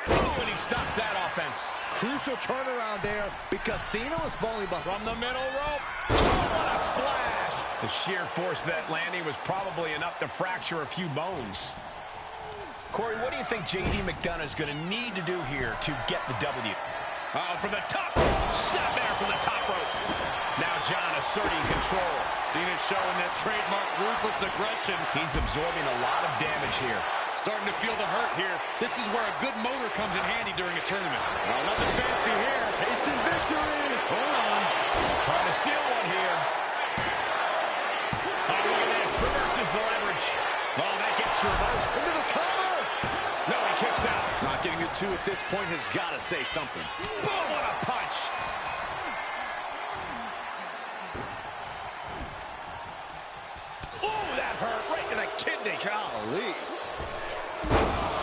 Speaker 3: Oh, and he stops that offense.
Speaker 4: Crucial turnaround there because Cena was falling behind.
Speaker 3: From the middle rope. Oh, what a splash. The sheer force of that landing was probably enough to fracture a few bones. Corey, what do you think J.D. McDonough is going to need to do here to get the W? From the top. Snap there from the top rope. Now John asserting control.
Speaker 5: Cena's showing that trademark ruthless aggression.
Speaker 3: He's absorbing a lot of damage here.
Speaker 1: Starting to feel the hurt here. This is where a good motor comes in handy during a tournament.
Speaker 5: Well, nothing fancy here. Tasting victory.
Speaker 1: Hold on.
Speaker 3: Trying to steal one here. Oh, look at this. Reverses the leverage. Oh, that gets reversed. Into the cover. No, he kicks out.
Speaker 1: Not getting a two at this point has got to say something.
Speaker 3: Boom, what a punch. Ooh, that hurt right in the kidney.
Speaker 4: Golly.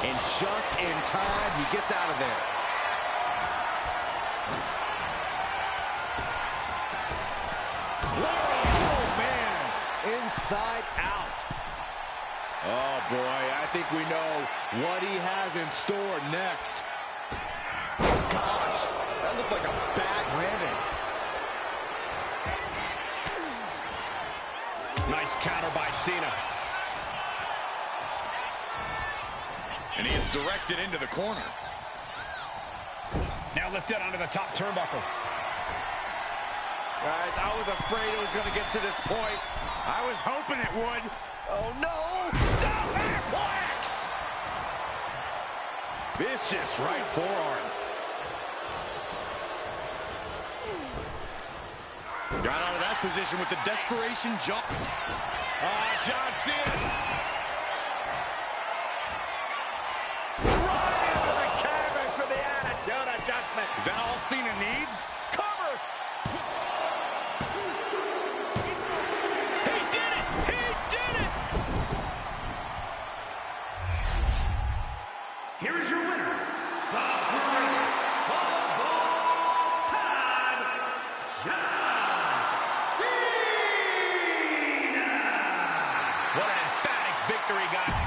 Speaker 4: And just in time, he gets out of there. Oh, man. Inside out. Oh, boy. I think we know what he has in store next. Oh, gosh. That looked like a bad landing.
Speaker 3: Nice counter by Cena.
Speaker 1: And he is directed into the corner.
Speaker 3: Now lifted onto the top turnbuckle.
Speaker 5: Guys, I was afraid it was going to get to this point. I was hoping it would.
Speaker 4: Oh, no.
Speaker 3: Superplex!
Speaker 4: Vicious right forearm.
Speaker 1: Got out of that position with the desperation jump.
Speaker 3: John Cena.
Speaker 5: Right into the canvas for the attitude adjustment.
Speaker 1: Is that all Cena needs?
Speaker 3: Cover.
Speaker 1: He did it! He did it!
Speaker 2: Here is your winner, the greatest of all time, John Cena!
Speaker 3: What an emphatic victory, guys.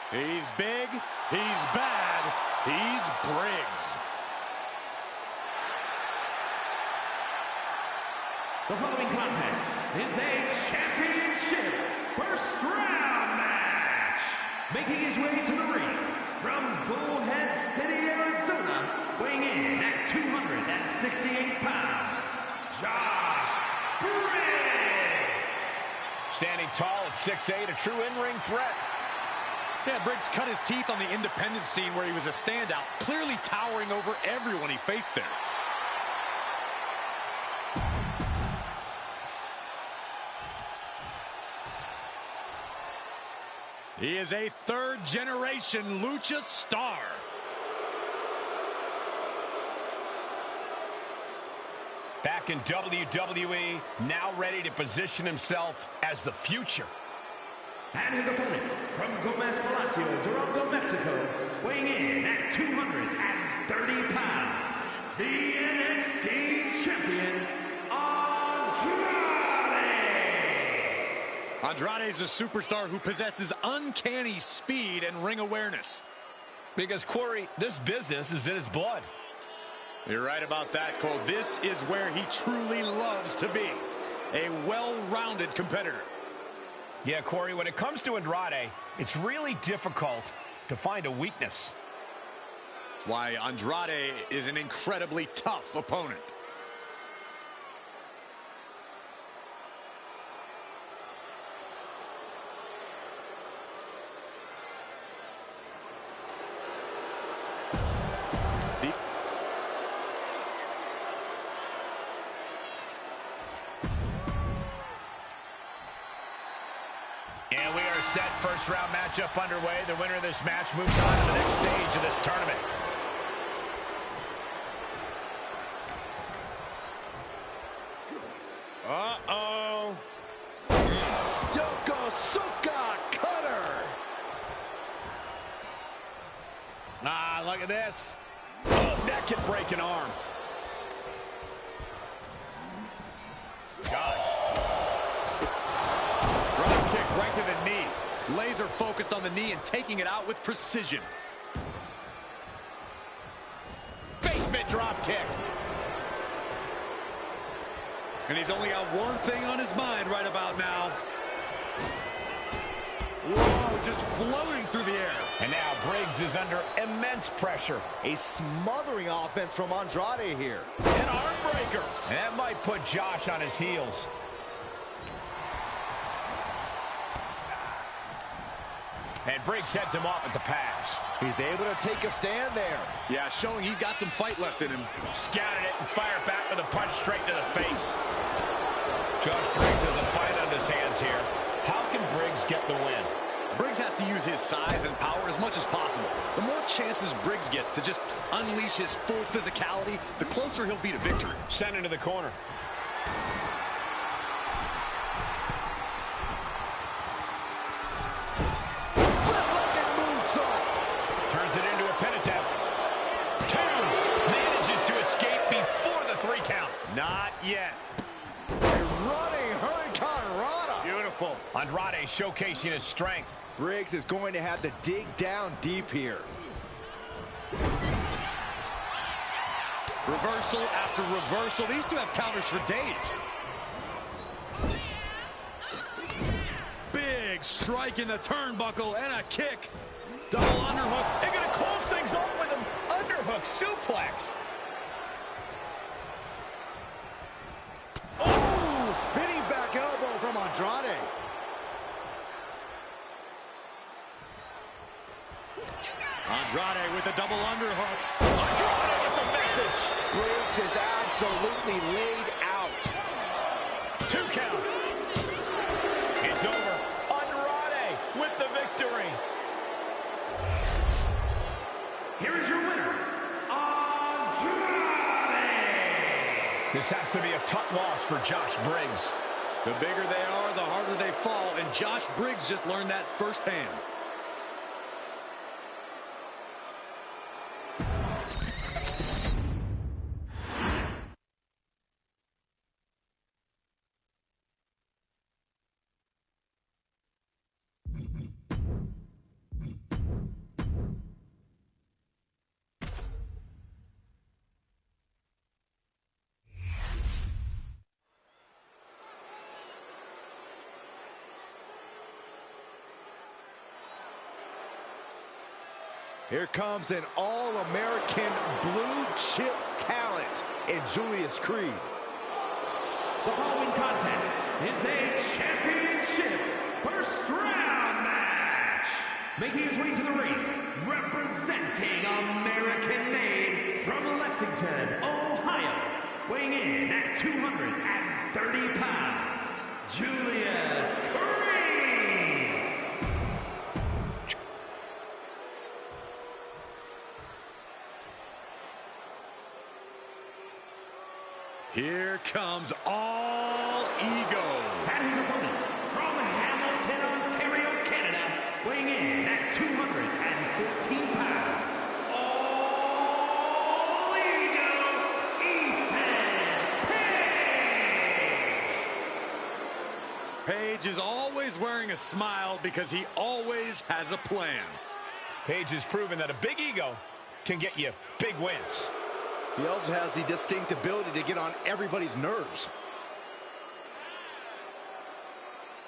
Speaker 5: He's big, he's bad, he's Briggs.
Speaker 2: The following contest is a championship first round match. Making his way to the ring from Bullhead City, Arizona, weighing in at 268 pounds, Josh Briggs.
Speaker 3: Standing tall at 6'8", a true in-ring threat.
Speaker 1: Yeah, Briggs cut his teeth on the independent scene where he was a standout, clearly towering over everyone he faced there. He is a third-generation lucha star.
Speaker 3: Back in WWE, now ready to position himself as the future.
Speaker 2: And his opponent from Gomez Palacio, Durango, Mexico, weighing in at 230 pounds, the NXT champion, Andrade.
Speaker 1: Andrade is a superstar who possesses uncanny speed and ring awareness.
Speaker 3: Because, Corey, this business is in his blood.
Speaker 1: You're right about that, Cole. This is where he truly loves to be. A well-rounded competitor.
Speaker 3: Yeah, Corey, when it comes to Andrade, it's really difficult to find a weakness.
Speaker 1: That's why Andrade is an incredibly tough opponent.
Speaker 3: And we are set. First round matchup underway. The winner of this match moves on to the next stage of this tournament.
Speaker 4: Uh-oh. Yokosuka cutter.
Speaker 3: Ah, look at this. Oh, that can break an arm. Gosh.
Speaker 1: Drop kick right to the knee. Laser focused on the knee and taking it out with precision.
Speaker 3: Basement drop kick.
Speaker 1: And he's only got one thing on his mind right about now. Whoa, just floating through the air.
Speaker 3: And now Briggs is under immense pressure.
Speaker 4: A smothering offense from Andrade here.
Speaker 3: An arm breaker. And that might put Josh on his heels. And Briggs heads him off at the pass.
Speaker 4: He's able to take a stand there.
Speaker 1: Yeah, showing he's got some fight left in him.
Speaker 3: Scouted it and fired back with a punch straight to the face. Josh Briggs has a fight on his hands here. How can Briggs get the win?
Speaker 1: Briggs has to use his size and power as much as possible. The more chances Briggs gets to just unleash his full physicality, the closer he'll be to victory.
Speaker 3: Sent into the corner.
Speaker 4: Split-legged moonsault.
Speaker 3: Turns it into a pin attempt. Two. Manages to escape before the 3 count.
Speaker 1: Not yet.
Speaker 4: A running Hurricane Rana.
Speaker 3: Beautiful. Andrade showcasing his strength.
Speaker 4: Briggs is going to have to dig down deep here.
Speaker 1: Reversal after reversal. These two have counters for days. Big strike in the turnbuckle and a kick. Double underhook.
Speaker 3: They're going to close things off with an underhook suplex.
Speaker 4: Oh, spinning back elbow from Andrade.
Speaker 1: Andrade with a double underhook.
Speaker 3: Andrade with the message.
Speaker 4: Briggs is absolutely laid out.
Speaker 3: 2 count. It's over. Andrade with the victory.
Speaker 2: Here is your winner, Andrade.
Speaker 3: This has to be a tough loss for Josh Briggs.
Speaker 1: The bigger they are, the harder they fall, and Josh Briggs just learned that firsthand.
Speaker 4: Here comes an all-American blue chip talent in Julius Creed.
Speaker 2: The following contest is a championship first round match. Making his way to the ring, representing American-made from Lexington, Ohio, weighing in at 230 pounds, Julius Creed.
Speaker 1: Here comes all ego.
Speaker 2: And his opponent from Hamilton, Ontario, Canada, weighing in at 214 pounds, all ego, Ethan Page.
Speaker 1: Page is always wearing a smile because he always has a plan.
Speaker 3: Page has proven that a big ego can get you big wins.
Speaker 4: He also has the distinct ability to get on everybody's nerves.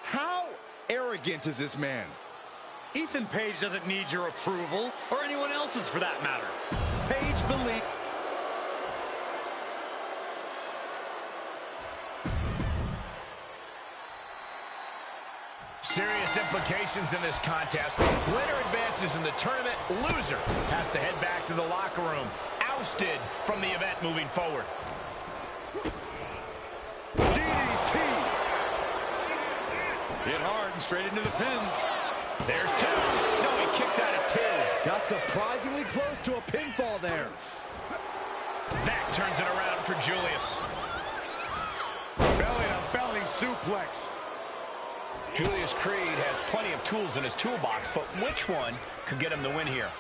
Speaker 4: How arrogant is this man?
Speaker 1: Ethan Page doesn't need your approval, or anyone else's for that matter. Page believes...
Speaker 3: Serious implications in this contest. Winner advances in the tournament. Loser has to head back to the locker room. Ousted from the event moving forward.
Speaker 1: DDT! Hit hard and straight into the pin.
Speaker 3: There's two. No, he kicks out at two.
Speaker 4: Got surprisingly close to a pinfall there.
Speaker 3: That turns it around for Julius.
Speaker 1: Belly-to-belly suplex.
Speaker 3: Julius Creed has plenty of tools in his toolbox, but which one could get him the win here?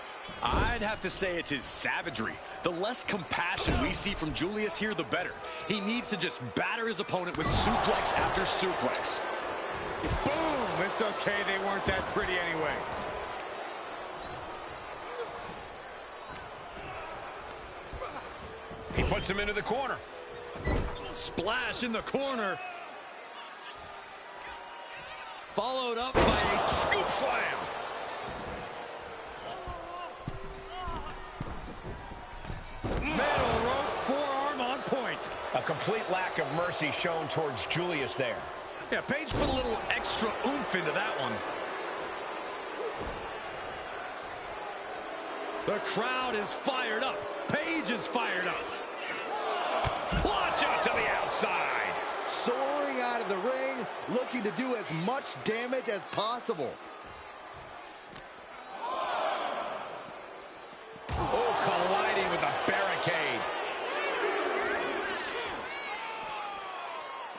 Speaker 1: I'd have to say it's his savagery. The less compassion we see from Julius here, the better. He needs to just batter his opponent with suplex after suplex.
Speaker 5: Boom! It's okay, they weren't that pretty anyway.
Speaker 3: He puts him into the corner.
Speaker 1: Splash in the corner. Followed up by a scoop slam. Metal rope forearm on point.
Speaker 3: A complete lack of mercy shown towards Julius there.
Speaker 1: Yeah, Page put a little extra oomph into that one. The crowd is fired up. Page is fired up.
Speaker 3: Launch out to the outside.
Speaker 4: Soaring out of the ring, looking to do as much damage as possible.
Speaker 3: Oh, colliding with a barricade.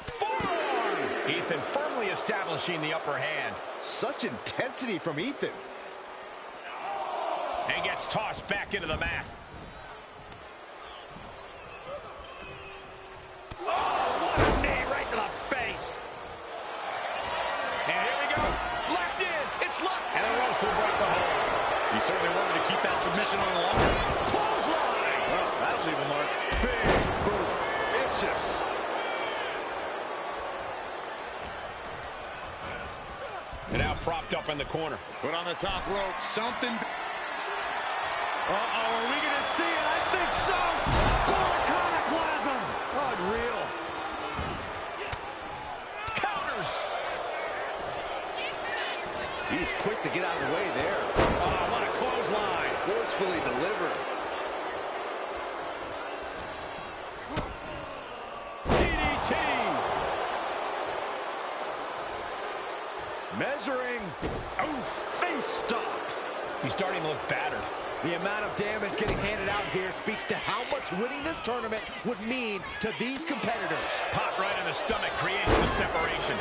Speaker 3: Forearm! Ethan firmly establishing the upper hand.
Speaker 4: Such intensity from Ethan.
Speaker 3: And gets tossed back into the mat. Oh, what a knee right to the face. And here we go. Locked in. It's locked. And the ropes will break the hold.
Speaker 1: He certainly wanted to keep that submission on longer.
Speaker 3: Clothesline.
Speaker 1: Well, that'll leave a mark.
Speaker 4: Big boot. Vicious.
Speaker 3: And now propped up in the corner.
Speaker 1: Put on the top rope. Something. Uh-oh, are we going to see it? I think so. Iconoclasm.
Speaker 4: Unreal.
Speaker 3: Counters.
Speaker 4: He's quick to get out of the way there.
Speaker 3: Oh, what a clothesline.
Speaker 4: Forcefully delivered.
Speaker 3: DDT.
Speaker 4: Measuring. Oh, face stop.
Speaker 3: He's starting to look battered.
Speaker 4: The amount of damage getting handed out here speaks to how much winning this tournament would mean to these competitors.
Speaker 3: Pop right in the stomach creates the separation.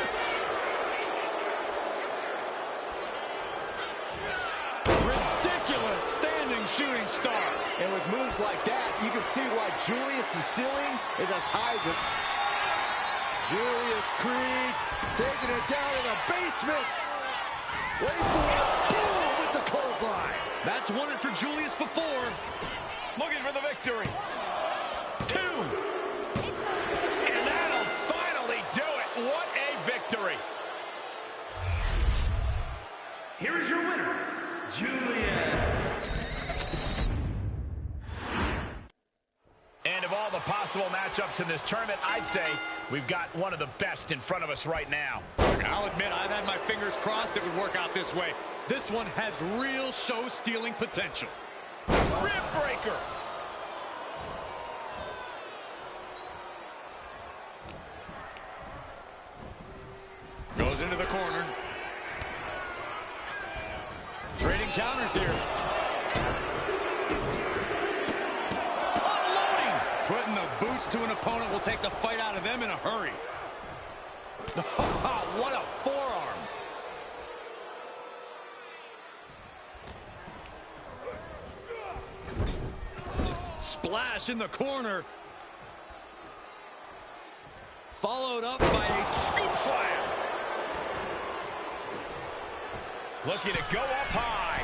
Speaker 1: Ridiculous standing shooting star.
Speaker 4: And with moves like that, you can see why Julius' ceiling is as high as it. Julius Creed taking it down in the basement. Wait for it. Boom with the clothesline.
Speaker 1: That's won it for Julius before.
Speaker 3: Looking for the victory. 2. And that'll finally do it. What a victory.
Speaker 2: Here is your winner, Julius
Speaker 3: matchups in this tournament, I'd say we've got one of the best in front of us right now.
Speaker 1: I'll admit I've had my fingers crossed it would work out this way. This one has real show-stealing potential.
Speaker 3: Rib breaker.
Speaker 1: Goes into the corner. Trading counters here. Unloading! Putting the boots to an opponent will take the fight out of them in a hurry. What a forearm. Splash in the corner. Followed up by a scoop slam.
Speaker 3: Looking to go up high.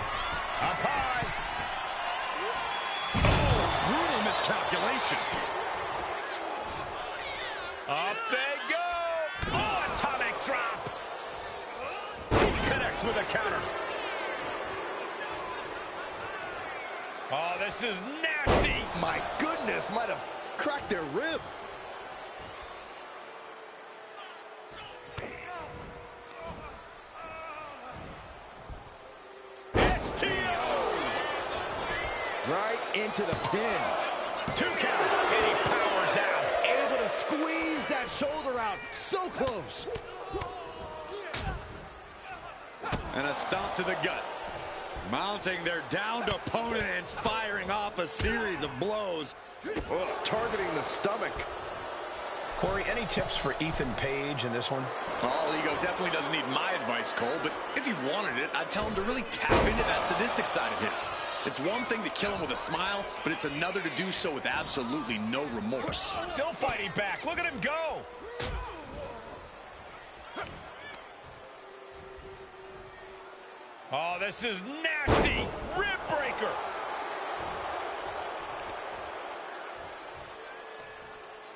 Speaker 3: Up high.
Speaker 1: Oh, brutal miscalculation.
Speaker 3: Up they go. Oh, atomic drop. He connects with a counter. Oh, this is nasty.
Speaker 4: My goodness, might have cracked their rib. Right into the pin.
Speaker 3: 2 count, and he powers out.
Speaker 4: Able to squeeze that shoulder out. So close.
Speaker 1: And a stomp to the gut. Mounting their downed opponent and firing off a series of blows.
Speaker 4: Oh, targeting the stomach.
Speaker 3: Corey, any tips for Ethan Page in this one?
Speaker 1: All Ego definitely doesn't need my advice, Cole, but if he wanted it, I'd tell him to really tap into that sadistic side of his. It's one thing to kill him with a smile, but it's another to do so with absolutely no remorse.
Speaker 3: Still fighting back. Look at him go. Oh, this is nasty. Rib breaker.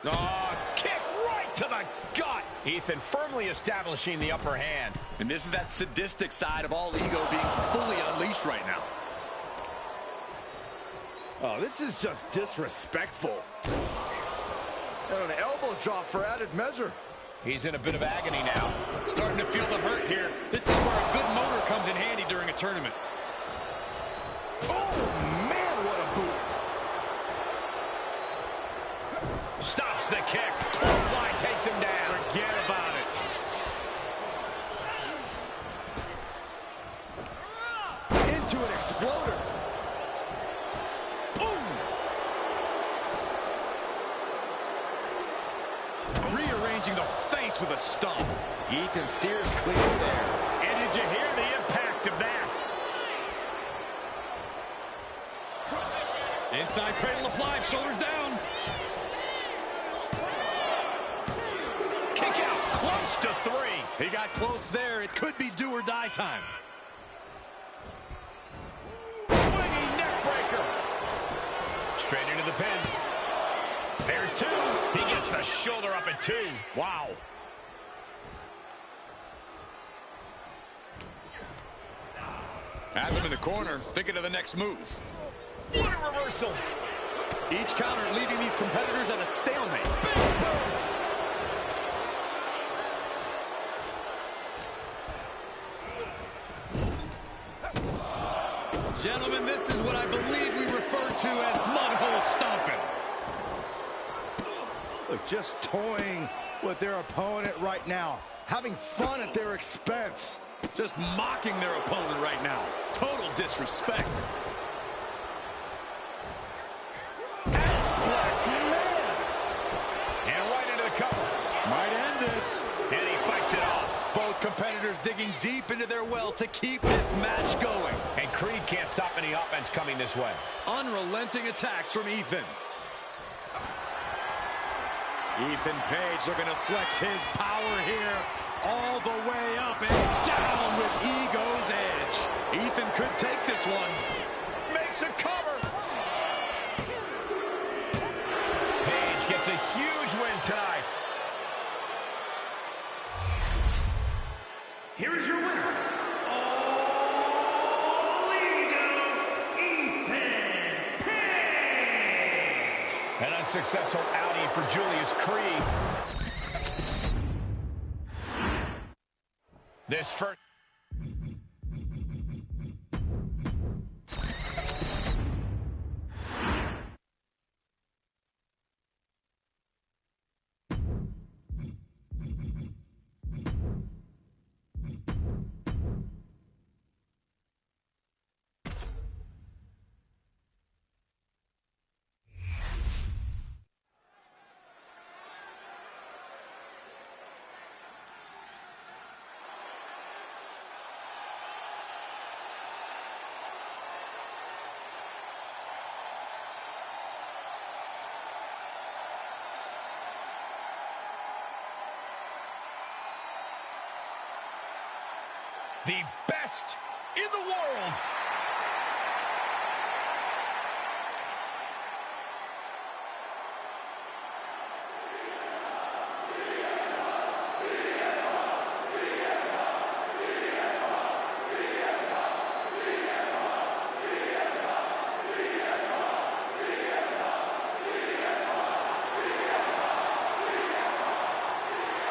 Speaker 3: Oh, kick right to the gut. Ethan firmly establishing the upper hand.
Speaker 1: And this is that sadistic side of All Ego being fully unleashed right now.
Speaker 4: Oh, this is just disrespectful. And an elbow drop for added measure.
Speaker 3: He's in a bit of agony now.
Speaker 1: Starting to feel the hurt here. This is where a good motor comes in handy during a tournament.
Speaker 4: Oh, man, what a boot.
Speaker 3: Stops the kick. Clothesline takes him down.
Speaker 1: Forget about it.
Speaker 4: Into an exploder.
Speaker 1: Rearranging the face with a stomp.
Speaker 4: Ethan steers clear there.
Speaker 3: And did you hear the impact of that?
Speaker 1: Inside cradle applied, shoulders down.
Speaker 3: Kick out, close to 3.
Speaker 1: He got close there. It could be do or die time.
Speaker 3: Swinging neck breaker. Straight into the pin. There's 2. He gets the shoulder up at 2. Wow.
Speaker 1: Has him in the corner, thinking of the next move.
Speaker 3: What a reversal.
Speaker 1: Each counter leaving these competitors at a stalemate.
Speaker 3: Big boots.
Speaker 1: Gentlemen, this is what I believe we refer to as mudhole stomping.
Speaker 4: Look, just toying with their opponent right now. Having fun at their expense.
Speaker 1: Just mocking their opponent right now. Total disrespect.
Speaker 3: And splits. Man. And right into the cover.
Speaker 1: Might end this.
Speaker 3: And he fights it off.
Speaker 1: Both competitors digging deep into their well to keep this match going.
Speaker 3: And Creed can't stop any offense coming this way.
Speaker 1: Unrelenting attacks from Ethan. Ethan Page looking to flex his power here. All the way up and down with Ego's edge. Ethan could take this one.
Speaker 3: Makes a cover. Page gets a huge win tonight.
Speaker 2: Here is your winner, All Ego, Ethan Page.
Speaker 3: And unsuccessful outing for Julius Creed. This first... the best in the world.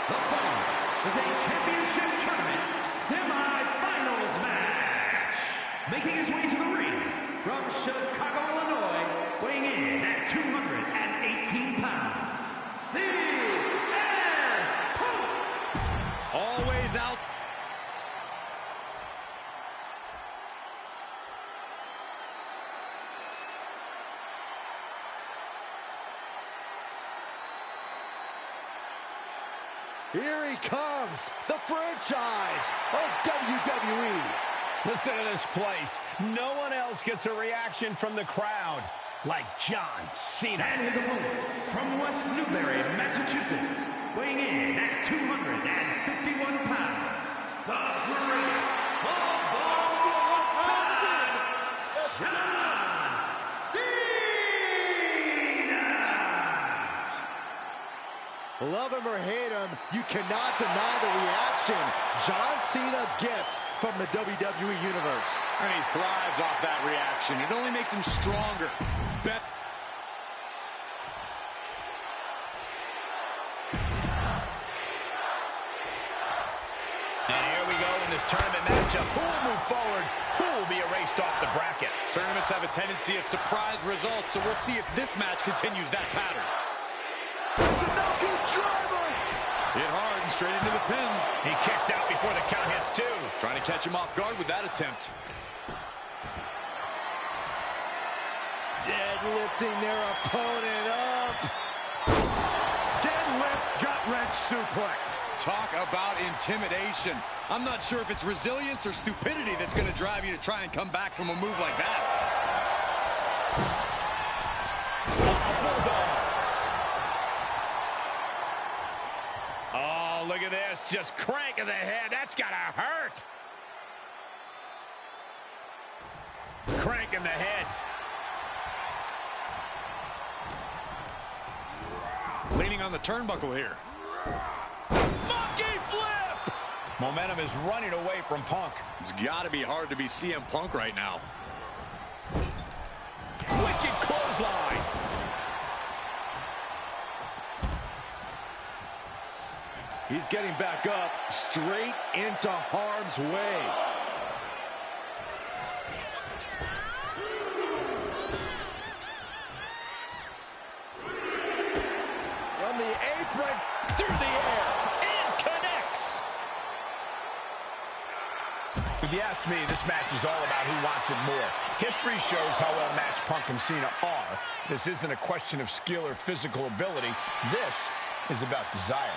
Speaker 2: The following is a championship tournament semi-finals match. Making his way to the ring from Chicago, Illinois, weighing in at 218 pounds, CM Punk.
Speaker 1: Always out.
Speaker 4: Here he comes, the franchise of WWE.
Speaker 3: Listen to this place. No one else gets a reaction from the crowd like John Cena.
Speaker 2: And his opponent from West Newbury, Massachusetts, weighing in at 251 pounds, the greatest of all time, John Cena!
Speaker 4: Love him or hate him, you cannot deny the reaction John Cena gets from the WWE Universe.
Speaker 1: And he thrives off that reaction. It only makes him stronger.
Speaker 3: And here we go in this tournament matchup. Who will move forward? Who will be erased off the bracket?
Speaker 1: Tournaments have a tendency of surprise results, so we'll see if this match continues that pattern.
Speaker 4: It's a knockout driver!
Speaker 1: Hit hard and straight into the pin.
Speaker 3: He kicks out before the count hits two.
Speaker 1: Trying to catch him off guard with that attempt.
Speaker 4: Deadlifting their opponent up.
Speaker 1: Deadlift gut-wrench suplex. Talk about intimidation. I'm not sure if it's resilience or stupidity that's going to drive you to try and come back from a move like that.
Speaker 3: Oh, look at this. Just cranking the head. That's got to hurt. Cranking the head.
Speaker 1: Leaning on the turnbuckle here. Monkey flip!
Speaker 3: Momentum is running away from Punk.
Speaker 1: It's got to be hard to be CM Punk right now.
Speaker 3: Wicked clothesline.
Speaker 4: He's getting back up, straight into harm's way. From the apron, through the air, and connects.
Speaker 3: If you ask me, this match is all about who wants it more. History shows how well matched Punk and Cena are. This isn't a question of skill or physical ability. This is about desire.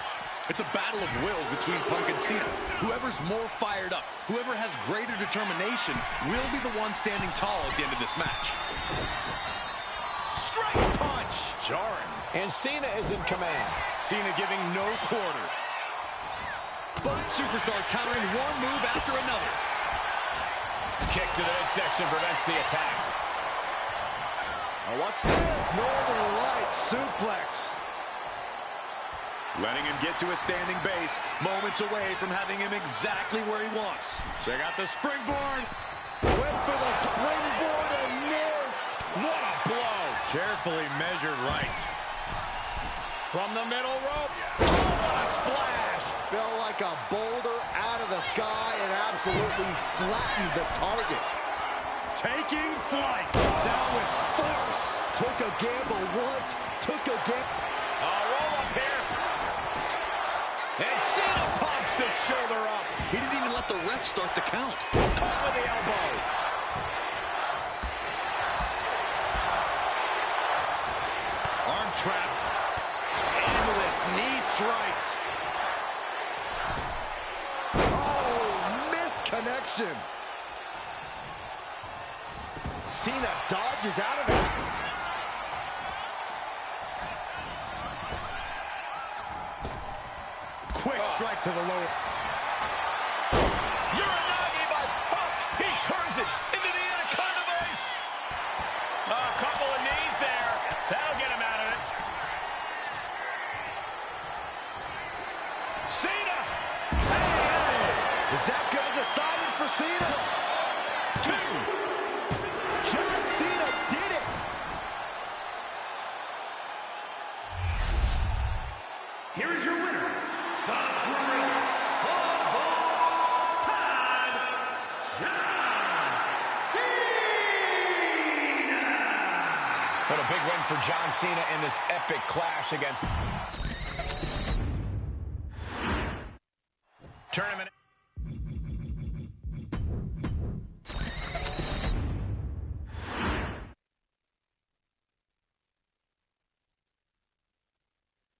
Speaker 1: It's a battle of wills between Punk and Cena. Whoever's more fired up, whoever has greater determination, will be the one standing tall at the end of this match. Straight punch!
Speaker 3: Jarring. And Cena is in command.
Speaker 1: Cena giving no quarter. Both superstars countering one move after another.
Speaker 3: Kick to the midsection prevents the attack.
Speaker 4: Now watch this, Northern Lights suplex.
Speaker 1: Letting him get to a standing base, moments away from having him exactly where he wants. Check out the springboard.
Speaker 4: Went for the springboard and miss.
Speaker 1: What a blow. Carefully measured right.
Speaker 3: From the middle rope. Oh, what a splash.
Speaker 4: Felt like a boulder out of the sky and absolutely flattened the target.
Speaker 5: Taking flight.
Speaker 4: Down with force. Took a gamble once, took a gamble.
Speaker 3: Roll up here. And Cena pops the shoulder up.
Speaker 1: He didn't even let the ref start the count.
Speaker 3: Caught with the elbow.
Speaker 5: Arm trapped. Endless knee strikes.
Speaker 4: Oh, missed connection. Cena dodges out of it.
Speaker 5: Quick strike to the lower.
Speaker 3: Uranagi by Punk. He turns it into the Anaconda Vice. A couple of knees there. That'll get him out of it. Cena. Hey.
Speaker 4: Is that going to decide it for Cena?
Speaker 3: 2.
Speaker 4: John Cena did it.
Speaker 2: Here is your winner, the greatest of all time, John Cena!
Speaker 3: What a big win for John Cena in this epic clash against Tournament.